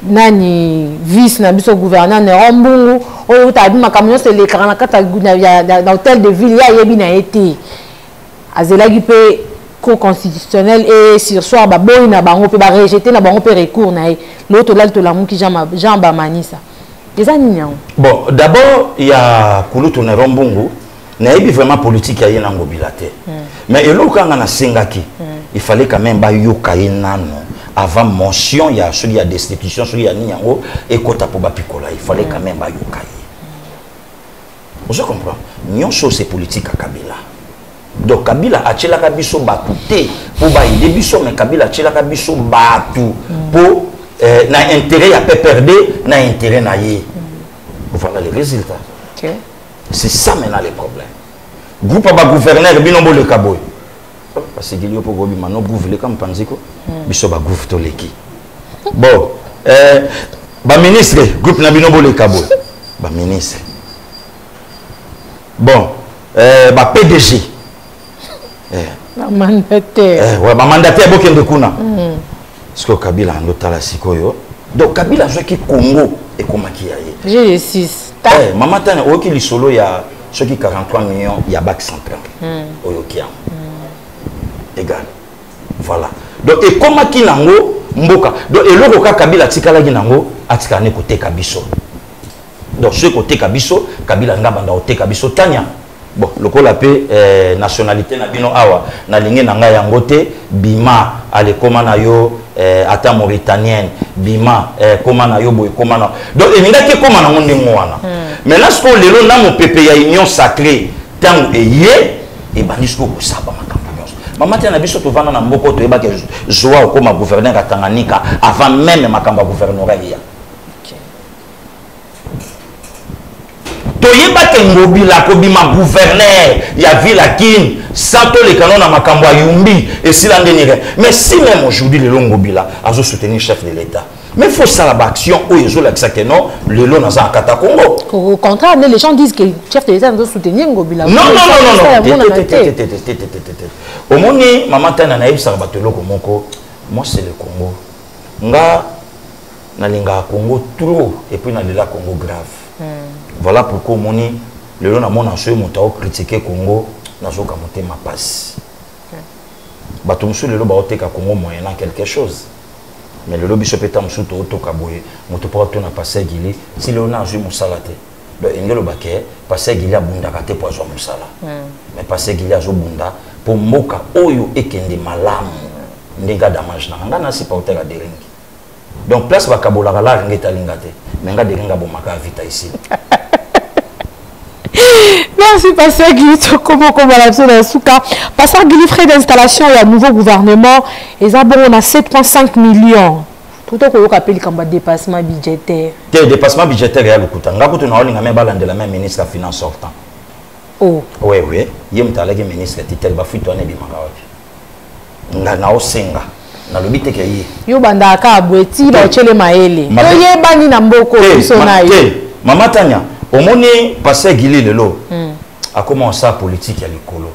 nani vice na biso gouverneur na Rambungu, o ta bi makamyo c'est l'écran na kata na hôtel de ville ya yebi na été. Azela ki pe cour constitutionnel et sur soir ba boy na bango pe ba rejeter na bango pe recours na l'autre là to la mu ki Jean Bamanisa. Bon, d'abord, il y a Kouloutou Nerombungu, il y a vraiment politique à Yenango Bilate. Mais il y a Singaki, il fallait quand même que Yoka Yenano, avant mention il y a celui à destitution celui à niango et kota pour bapikola il fallait quand même bayoka. Vous comprenez? Nyon chose c'est politique à Kabila. Donc Kabila a tchela kabiso batouté pour bailler biso mais Kabila a tchela kabiso batou pour na intérêt à pas perdre na intérêt na yé. Voilà les résultats. OK. C'est ça maintenant les problèmes. Groupe à gouverneur binombo le kaboy. Parce que il y a pour gobi mano gouverner comme panziko biso ba gouv to leki. Bon ba ministre groupe na binombo le kaboy. Ba ministre. Bon ba PDG. Ba mandataire. Ouais ba mandataire bokende kuna. Parce que Kabila ndotala sikoyo. Donc Kabila joue qui Congo et comment qui aille. J'ai 6. Maman tane oki li solo ya ceux qui 43 millions ya bac central. Oyokia. Égal. Voilà. Donc et comment qui nango mboka. Donc et loko ka Kabila tikala ki nango atika ne côté kabiso. Donc ce côté kabiso Kabila ngabanda ote kabiso tanya. Bon, le col appelé nationalité na bino awa na linge nanga yangote bima ale komana yo ata mauritanienne bima komana yo boy komana donc eninga ke komana ngonde ngwana mais là ce qu'on lelo na mon pépé ya union sacrée tant eye e bandisco ko saba makambo nyonso mama tena biso to vana na mboko to eba ke joa ko ma gouverneur à Tanganyika avant même makambo gouvernorat ya toyeba ke ngobila ko bima gouverneur ya ville akin santo le canon na makambo yumbi et sila ndenire mais si même aujourd'hui le ngobila azo soutenir chef de l'état mais faut ça la action o yezo la que non le long dans kata Congo au contraire les gens disent que chef de l'état doit soutenir ngobila non au moni maman tana na ibsa batelo ko moko moi c'est le Congo nga na linga Congo trop et puis na lela Congo grave. Voilà pourquoi moni le long na mon enjeu mon tao critiquer Congo na zo ka monter ma passe. Bato musu le lo ba oteka Congo moyennant quelque chose. Mais le lobby chopeta musu to ka boye moto pa to na passer gili si le na enjeu musala te. Donc ngelo baké passer gili abunda ka te poison musala. Mais passer gili azo bunda pour moka oyo ekende malamu ndenga damage na ngana si pa oteka deringi. Donc place bakabola la ngeta lingate mais nga deringa bomaka vita ici. Merci, Pasteur Guy. Comment la souka. Pasteur Guy, frais d'installation et un nouveau gouvernement. Et ça, bon, on a 7,5 millions. Tout le monde appelle comme dépassement budgétaire. Quel dépassement budgétaire, il y a le coup. On a de la même ministre de la Finance sortant. Oh. Oui, oui. Il y a un ministre qui est là, il y a un senga. Na lobite ke yi. Yo banda ka abweti ba chele maele. Yo ye bani na mboko biso na yo. Mama Tanya, omoni passé Gili lelo. A commencé politique ya likolo.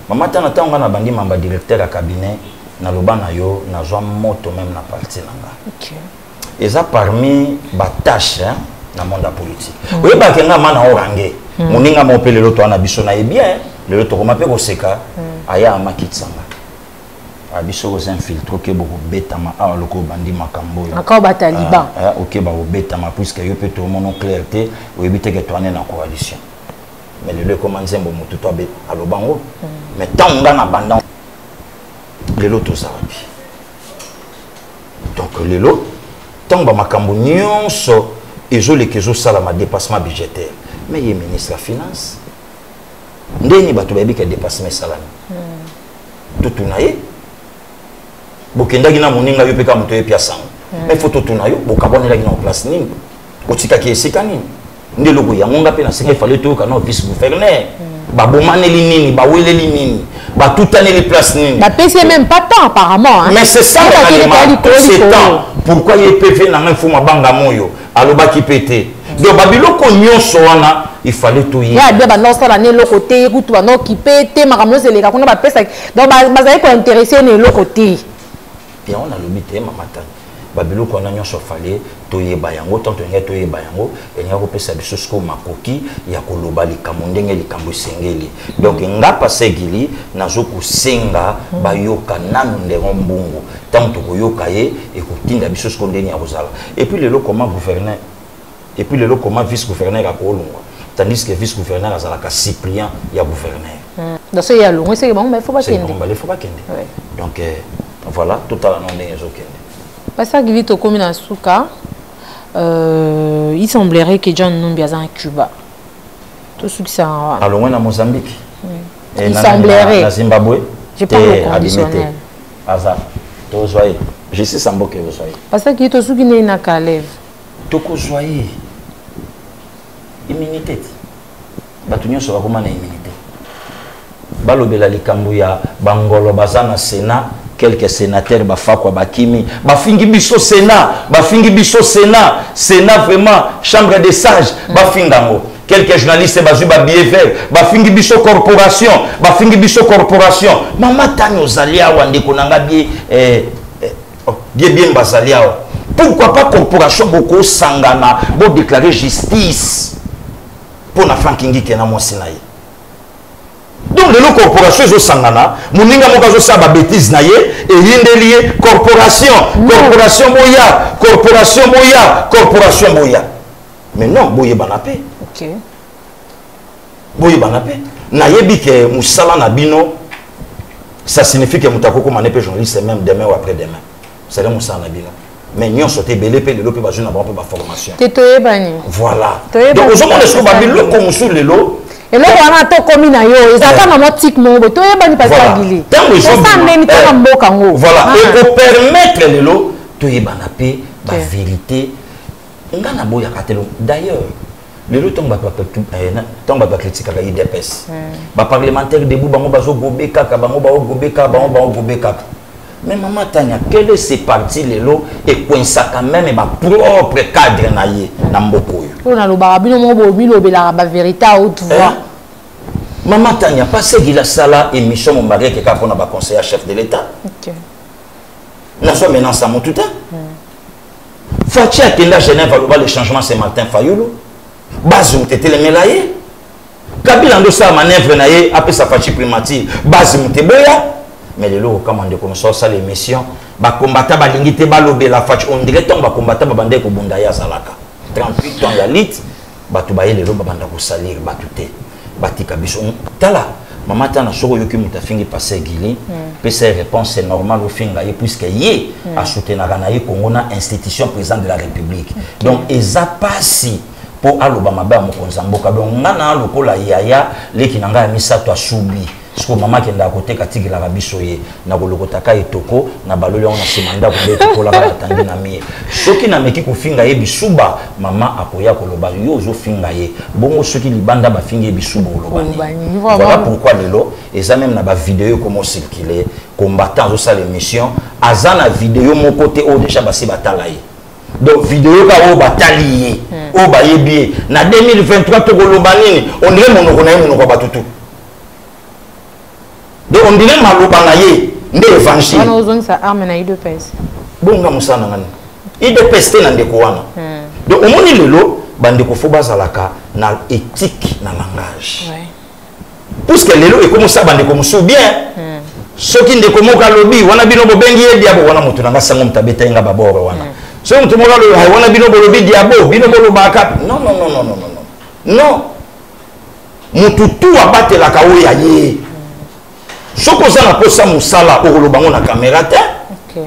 Mama Tanya tanga na bandi mamba directeur à cabinet na lobana yo na zwa moto même na parti nanga. OK. Et ça parmi ba tâche na monde politique. Oye ba kenga mana orange. Moninga mo pelelo to na biso na e bien. Le to ko mape ko seka aya amakitsanga. Abiso aux infiltrés que beaucoup bétama à loko bandi makambo encore bataliban OK ba bétama puisque yo peut tout mon clarté ou éviter que tourner dans coalition mais le commence bon mutu to be alobango mais tant nga na banda le lot tout ça donc le lot tant ba makambo nyonso ezole kezo sala ma dépassement budgétaire mais il est ministre de la finance ndeni bato ba bi que dépassement salami tout naie bokenda gina moninga yo peka moto epia sango mais photo tuna yo bokabonela gina en place nini otika ki esika nini ndelo ko yangonga pe na singa fallait to kana vice gouverneur ba bomaneli nini ba weleli nini ba tutaneli place nini ba PC même pas tant apparemment hein? Mais c'est ça c'est temps pourquoi il PV na ngin fuma banga moyo aloba ki pété donc babilo ko nyonso wana il fallait tout y ya bien ba non ça la ne le côté kutu ba no ki pété makambo c'est les ka kuna ba pesa donc ba za ko intéresser ne le côté. Bien on a le mité mama Tanya babilo ko na nyonso fallait to yeba yango tant to ngai to yeba yango et nga ko pesa biso sko makoki ya ko loba likambo ndenge likambo sengeli donc nga passé gili nazo ko senga ba yoka nanu ndero mbungu tant to ko yoka ye et ko tinda biso sko ndeni ya kozala et puis le comment gouverneur et puis le comment vice gouverneur a ko longwa tandis que vice gouverneur azala ka Cyprien ya gouverneur dans ce yalo c'est bon mais faut pas kende donc voilà tout à la non des okende Parce que Gili Tokomi na Souka, il semblerait que John Numbi est en Cuba. Tout ce qui s'est en... Alors, on est à Mozambique. Il semblerait. À Zimbabwe. Je parle au conditionnel. Hasard. Tu vois, je sais Sambo que vous soyez. Parce que tout ce qui n'est pas Kalev. Tu vois, immunité. Batunyo sera comment na immunité. Balobela likambo ya bangolo bazana Sénat, quelques sénateurs bafakwa bakimi, bafingi biso Sénat, Sénat vraiment chambre des sages, bafingango. Quelques journalistes bazuba billet vert, bafingi biso corporation. Mama tani ozalia wande konanga bien bazalia. Pourquoi pas corporation boko sangana, bo déclarer justice pour na frankingi kena mosinaye. Donc les corporations sont sangana, moninga mokazo sa ba bêtise na ye et yindelié corporation boya. Mais non, boye banapé. OK. Boye banapé. Na yebi ke musala na bino, ça signifie que mutakoko manepe journaliste même demain ou après-demain. C'est le musala na bino. Mais nous sommes belé pe lelo pe ba jeune ba formation. Tetoye bani. Voilà. Donc aux hommes sont ba bilo comme sous lelo. Et là on a to komi na yo, ezaka maman tik mo bo toye bani pas ça gili. Voilà. Et pour permettre lelo toye banapé ba vérité. Ngana boya katelo. D'ailleurs, lelo tomba ba critique ka IDPS. Ba parlementaire debout bango bazo gobeka ka bango ba gobeka. Mais maman Tania, quel est ce parti lelo et coinça quand même ma propre cadre naie na mboko yo. On a lo barabino mo bo bilo bela ba vérité à haute voix. Maman Tania, parce qu'il a sala émission mon mari qui a ba conseiller chef de l'État. OK. Na so maintenant ça mon tout temps. Fachi a kenda Genève va le changement ce matin Fayulu. Bazou tete le melaye. Kabila ndo sa manœuvre naie après sa Fachi primature. Bazou muteboya. Mais les lots comme on dit comme ça l'émission ba combattant ba lingité ba lobé la Fachi on dirait ton ba combattant ba bande ko bundaya zalaka 38 ans ya lit ba to ba les lots ba banda ko salir ba tuté ba tika biso tala maman tana soko yoki mutafingi passer gili pe ses réponses c'est normal au finga et puisque yé a soutenir na yé Congo na institution président de la République donc eza pasi pour aloba maba mokonza mboka donc ngana lokola yaya leki nanga ya misato asubi. Parce que maman qui est à côté de la rabisoye, na golokotaka etoko, na baloli on a semanda pour les toko la batangi na mie. Ce qui n'a meki ko finga ye bisuba, maman akoya koloba yo zo finga ye. Bongo ce qui libanda ba finga ye bisuba olobani. Voilà pourquoi lelo et ça même na ba vidéo comment circuler, combattant zo ça l'émission, azana vidéo mon côté au déjà ba se batala ye. Donc vidéo ka o batali o ba yebi na 2023 to golobani on dirait monoko na ye monoko batutu. Donc on dirait malobanaye nde évangile. On a besoin de sa arme na IDPS. Bon nga musana ngani. IDPS te na ndeko wana. Donc au moni lelo bandeko fo bazalaka na éthique na langage. Ouais. Puisque lelo e comme ça bandeko musu bien. Soki ndeko moka lobi wana bino bo bengi ye diabo wana mutu nanga sango mtabeta nga baboro wana. So mutu moka lo wana bino bo lobi diabo bino bo lo baka. Non. Non. Mutu tu abate la kawo ya ye. Ce que ça n'a pas ça musala au lobango na caméra te. OK.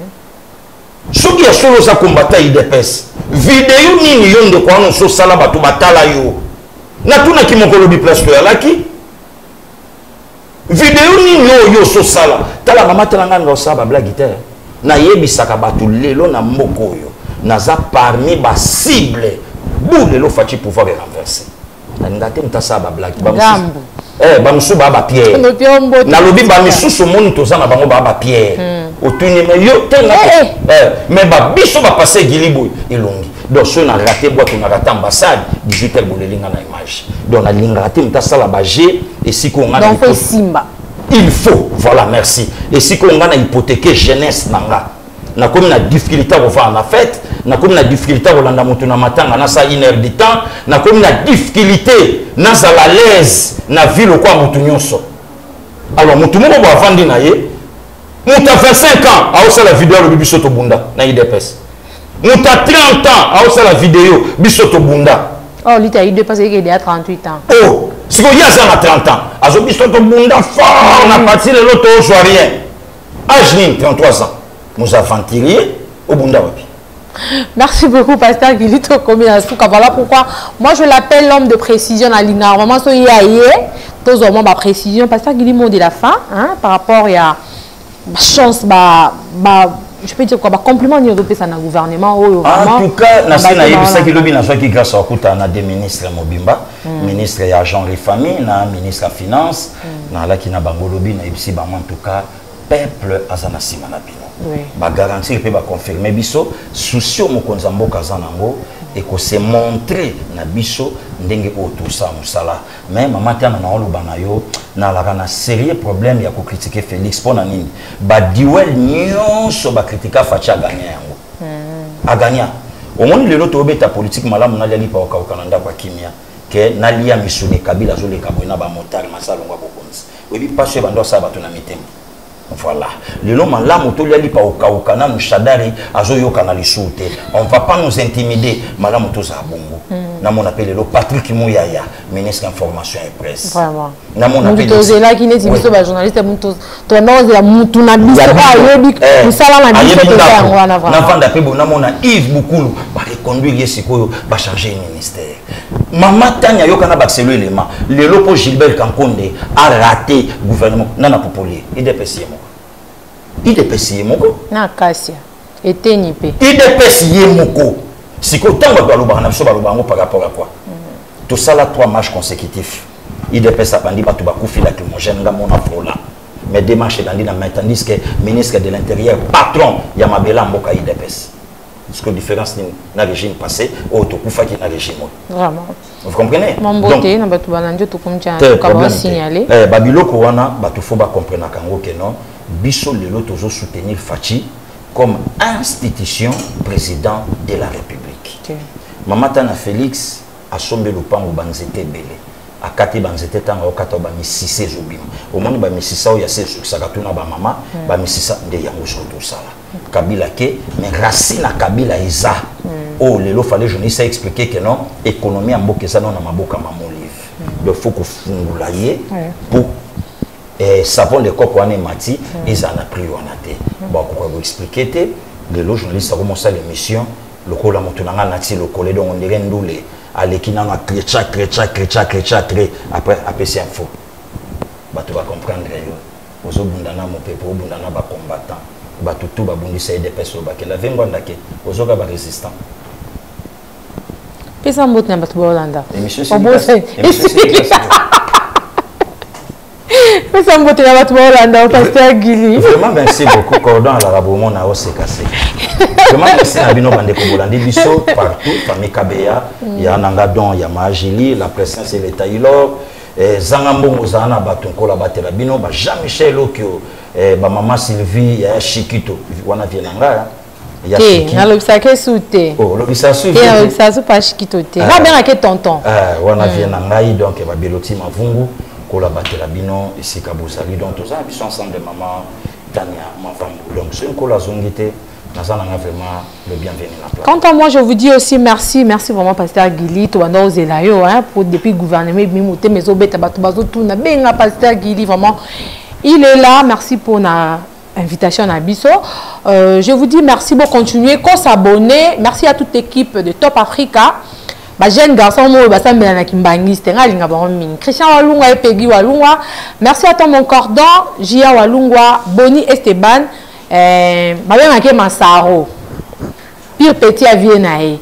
Ce qui a solo ça combattre IDPS. Vidéo nini yonde kwa no so sala batu batala yo. Na tuna ki moko lobi place to yalaki. Vidéo nini yo so sala. Tala mama telanga ngo sa ba blague te. Na yebisaka batu lelo na mboko yo. Naza parmi ba cible. Boule lo fachi pouvoir renverser. Na ngate mtasa ba blague ba Gambo. Bamusu baba pierre na lobi bamisusu moni toza na bango baba pierre otuni me yo tenga mais ba biso ba passer gilibo elongi donc so na raté boîte na raté ambassade 18h bolelinga na image donc na linga raté mtasala ba G et si ko ngana donc simba il faut voilà merci et si ko ngana hypothéquer jeunesse nanga na comme na difficulté à faire en fête na comme na difficulté à landa mutu na matanga na sa 1 heure de temps na comme na difficulté na za la l'aise na ville quoi mutu nyonso alors mutu moko bo avandi na ye mutu a 25 ans a aussi la vidéo le biso to bunda na IDPS mutu a 30 ans a aussi la vidéo biso to bunda oh lui t'as eu de passer qu'il a 38 ans oh si ko ya ça na 30 ans azo biso to bunda fort na partir de l'autre soit rien âge ni 33 ans nous aventuriers Au Bunda wapi. Merci beaucoup, Pasteur Gilito Kominasuka. Voilà pourquoi moi je l'appelle l'homme de précision à l'INA. Vraiment, so yaye, tous au moins ma précision. Pasteur Gilito mot de la fin, hein, par rapport à la chance, je peux dire quoi, compliment au européen dans le gouvernement. En tout cas, Nassina Yebisa qui lobby n'a qui grâce à Okuta na des ministres Mobimba, ministre et agent des familles, na ministre des finances, na la qui na bango lobby na Yebisi ba en tout cas peuple azana simana bino. Ba garantir pe ba confirmer biso souci mo konzambo kazanango et que se montrer na biso ndenge o tout ça musala. Mais maman tana na oloba na yo na la kana sérieux problème ya ko critiquer Félix pona nini. Ba diwel nyonso ba critiquer Facha gagner yango. A gagner. Au moins le loto obeta politique malamu na lipa o kananda kwa kimia ke na lia misune Kabila zo le kabona ba motari masalo ngwa bokonzi. Webi passer bando sa bato na mitema. Voilà. Le nom là moto li pa okana mushadari azo yokana lisute. On va pas nous intimider. Madame moto za bongo. Na mon appelle le Patrick Mouyaya, ministre information et presse. Vraiment. Na mon appelle le là qui n'est biso ba journaliste moto to na la mutu na biso ayebi musala na biso to ngwana vraiment. Na vanda pe bona mona Yves Bukulu ba reconduire yesikoyo ba changer ministère. Maman Tanya yokana ba selo élément. Le lopo Gilbert Kankonde a raté gouvernement nana popoli. IDPS IDPS moko na Kassia etenipe IDPS moko siko tango ba loba na biso ba loba ngo par rapport à quoi tout ça là 3 matchs consécutifs IDPS a bandi ba to ba kufi la climogène nga mona fola mais démarche dans na tandis que ministre de l'intérieur patron ya mabela mboka IDPS parce que différence na régime passé au to kufa qui na régime vraiment vous comprenez donc na batu bananjo to kumcha ka ba signaler babiloko wana batu fo ba comprendre kango que non Bisso Lelo toujours soutenir Fachi comme institution président de la République. Okay. Mamatana Félix a sombé le pan au banzete belé. A kati banzete tanga au kata ba misise zobim. Au monde ba misisa o ya se sakatuna ba mama ba misisa nde yango soto sala. Kabila ke mais racine à Kabila isa. Oh lelo fallait je n'ai expliquer que non économie en bokesa non na maboka mamon livre. Il faut que fungulaye pour et savon les coques on est mati ils en a pris on a été bon pourquoi vous expliquer les journalistes a commencé l'émission le col la montunanga nati le collé donc on dirait ndoulé à l'équina na crécha après APC info bah tu vas comprendre yo ozo bundana mon peuple bundana ba combattant ba tout ba bundisa des personnes ba que la vengo ndake ozo ka ba résistant pesa mbot na batu bolanda émission c'est mais ça me la Hollande, Pasteur Gili. Vraiment, merci beaucoup. Cordon à l'arabomon a aussi cassé. Vraiment, merci à Bino Bandeko Bolandi Bisso, partout, famille Kabea, il y a Nangadon, il y a Mahajili, la présence c'est le Taylor, Zangambo Mozana, Batonko, la Batera Bino, Jean-Michel Okio, Maman Sylvie, il y a Chikito, on a vu Nanga. Il y a Chikito. Il y a Souté. Oh, l'obissaire il y a pas Chikito. Il y a bien un tonton. On a vu Nanga, donc il y a Beloti Mavungu. Collaborateur Bino ici Kabosali donc tous ils sont ensemble de maman Tania ma femme donc c'est une collaboration dans ça on a vraiment le bienvenu la place. Quant à moi je vous dis aussi merci vraiment Pasteur Gili to ando zelayo hein pour depuis gouvernement mimote mais obeta batu bazo tuna benga Pasteur Gili vraiment il est là merci pour na invitation à Bisso. Je vous dis merci pour continuer qu'on s'abonner merci à toute l'équipe de Top Africa. Ba jeune garçon mo ba sambela na kimbangiste ngalinga ba min Christian Walungwa et Peggy Walungwa merci à toi mon cordon Gia Walungwa Boni Esteban ba bien ke Masaro pire petit à Viennae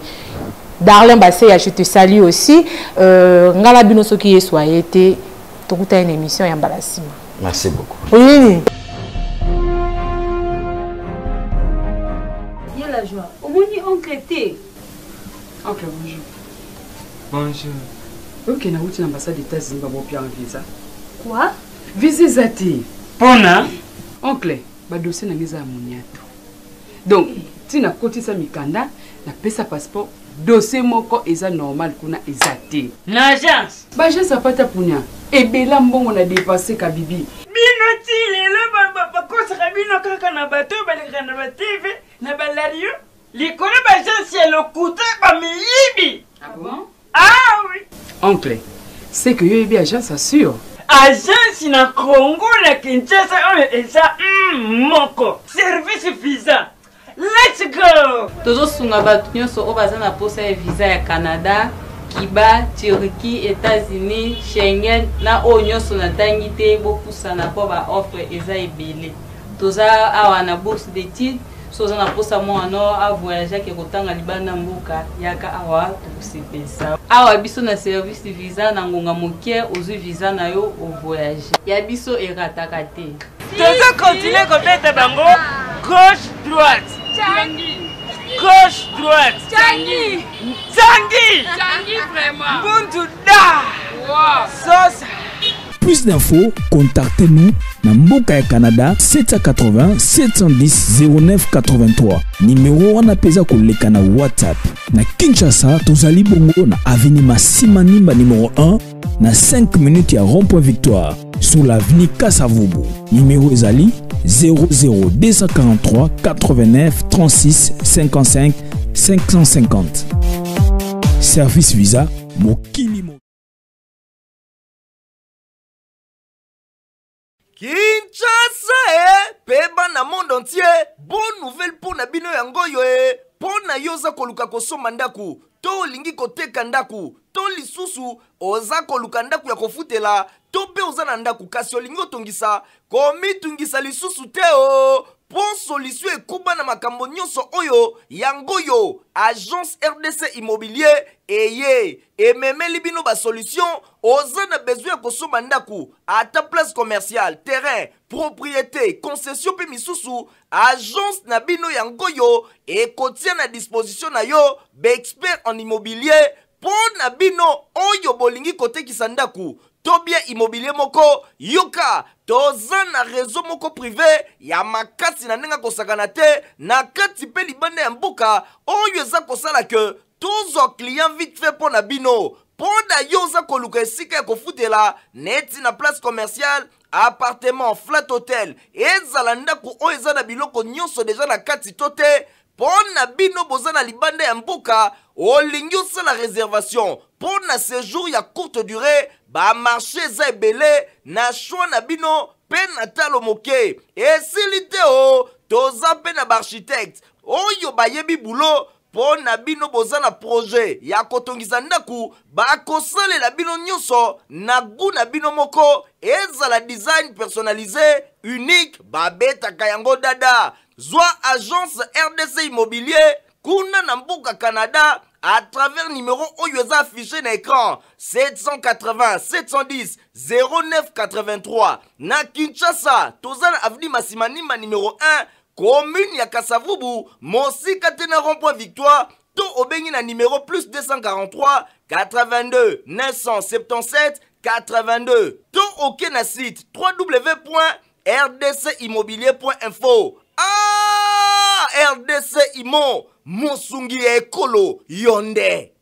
Darlin Bassé je te salue aussi ngala bino soki yesoye te tokuta une émission ya Balasima merci beaucoup oui il y a la joie au moins oncle té oncle bonjour. Bonjour. Ok, na route l'ambassade des États-Unis va bien un visa. Quoi? Visa zati. Pona. Oncle, ba dossier na ngeza moniato. Donc, si na koti sa mikanda, na pesa passeport, dossier moko eza normal kuna ezati. L'agence. Ba agence apata punya. E bela mbongo na dépasser ka bibi. Bino tile le ba kosa bino kaka na bato ba le na ba TV na ba lario. Likolo ba agence le couteau ba miyibi. Ah bon? Ah oui. Oncle, c'est que yo ebi agence assure. Agence na Congo na Kinshasa on eza moko. Service visa. Let's go! tozosunga bato nyonso oyo baza na posa ya visa ya Canada, Kiba, Turquie, États-Unis, Schengen na oyo nyonso natangi te bopusana mpo baoffre eza ebele. Toza awa na bourse d'études, so oza na posa mwana avoyage ke kotanga libanda mboka yaka awa tokosepesa. Awa biso na service visa na ngonga moke ozwi visa na yo ovoyage. Ya biso erataka te. Toza continuer kobeta bango gauche droite. Gauche droite. Tanguy. Vraiment. Buntu da. Sosa. Plus d'infos, contactez-nous na Mboka ya Canada 780 710 09 83. Numéro wana peza koleka na WhatsApp. Na Kinshasa, tozali bongo na avenue Massima Nimba numéro 1 na 5 minutes ya rond-point Victoire sur l'avenue Kasavubu. Numéro ezali 00243 89 36 55 550. Service Visa Mokili Mo. Kinshasa peba na monde entier. Bonne nouvelle pour na bino yango yo pona yoza koluka kosomba ndaku to lingi koteka ndaku to lisusu oza koluka ndaku ya kofutela to pe oza na ndaku kasi olingi otongisa komitungisa lisusu te o po solution ekuba na makambo nyonso oyo yango yo agence RDC Immobilier eye ememeli bino ba solution oza na besoin ya kosomba ndaku ata place commerciale terrain propriété concession pe misusu agence na bino yango yo ekotia na disposition na yo be expert en immobilier po na bino oyo bolingi kotekisa ndaku to bien immobilier moko yoka toza na réseau moko privé ya makati na nenga kosakana te na kati pe libanda ya mboka oyo eza kosala ke tozo client vite fait po na bino po na yo oza koluka esika ya kofutela neti na place commerciale appartement flat hotel ezala ndaku oyo eza na biloko nyonso deja na kati to te po na bino boza na libanda ya mboka olingi osala réservation po na séjour ya courte durée ba marché eza ebele na choix na bino pe na talo moke esili te o toza pe na baarchitecte oyo bayebi bulo po na bino boza na projet ya kotongisa ndaku bakosalela bino nyonso na gu na bino moko ezala design personnalisé unique babetaka yango dada zwa agence RDC Immobilier kuna na mboka Canada à travers numéro oyo eza affiché na écran 780 710 09 83 na Kinshasa toza na avenue Massima Nimba numéro 1 commune ya Kasavubu mosika te na rond-point Victoire to obengi na numéro plus 243 82 977 82 to oke na site www.rdcimmobilier.info. Ah, RDC Immo Monsungi Ekolo Yonde.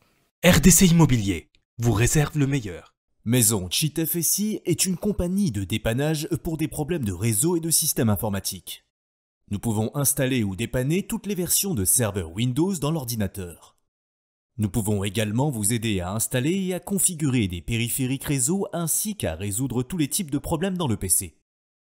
RDC Immobilier vous réserve le meilleur. Maison Cheat FSI est une compagnie de dépannage pour des problèmes de réseau et de système informatique. Nous pouvons installer ou dépanner toutes les versions de serveurs Windows dans l'ordinateur. Nous pouvons également vous aider à installer et à configurer des périphériques réseau ainsi qu'à résoudre tous les types de problèmes dans le PC.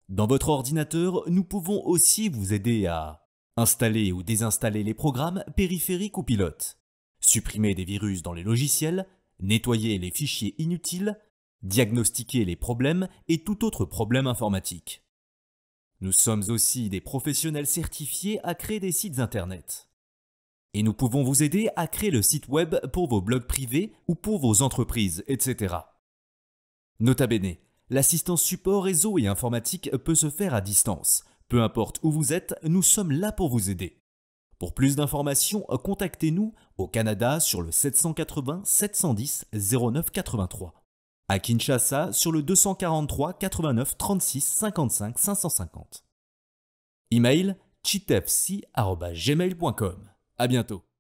Dans votre ordinateur, nous pouvons aussi vous aider à installer ou désinstaller les programmes périphériques ou pilotes, supprimer des virus dans les logiciels, nettoyer les fichiers inutiles, diagnostiquer les problèmes et tout autre problème informatique. Nous sommes aussi des professionnels certifiés à créer des sites internet. Et nous pouvons vous aider à créer le site web pour vos blogs privés ou pour vos entreprises, etc. Nota bene, l'assistance support réseau et informatique peut se faire à distance. Peu importe où vous êtes, nous sommes là pour vous aider. Pour plus d'informations, contactez-nous au Canada sur le 780 710 09 83. À Kinshasa sur le 243 89 36 55 550. Email cheatfc@gmail.com. À bientôt.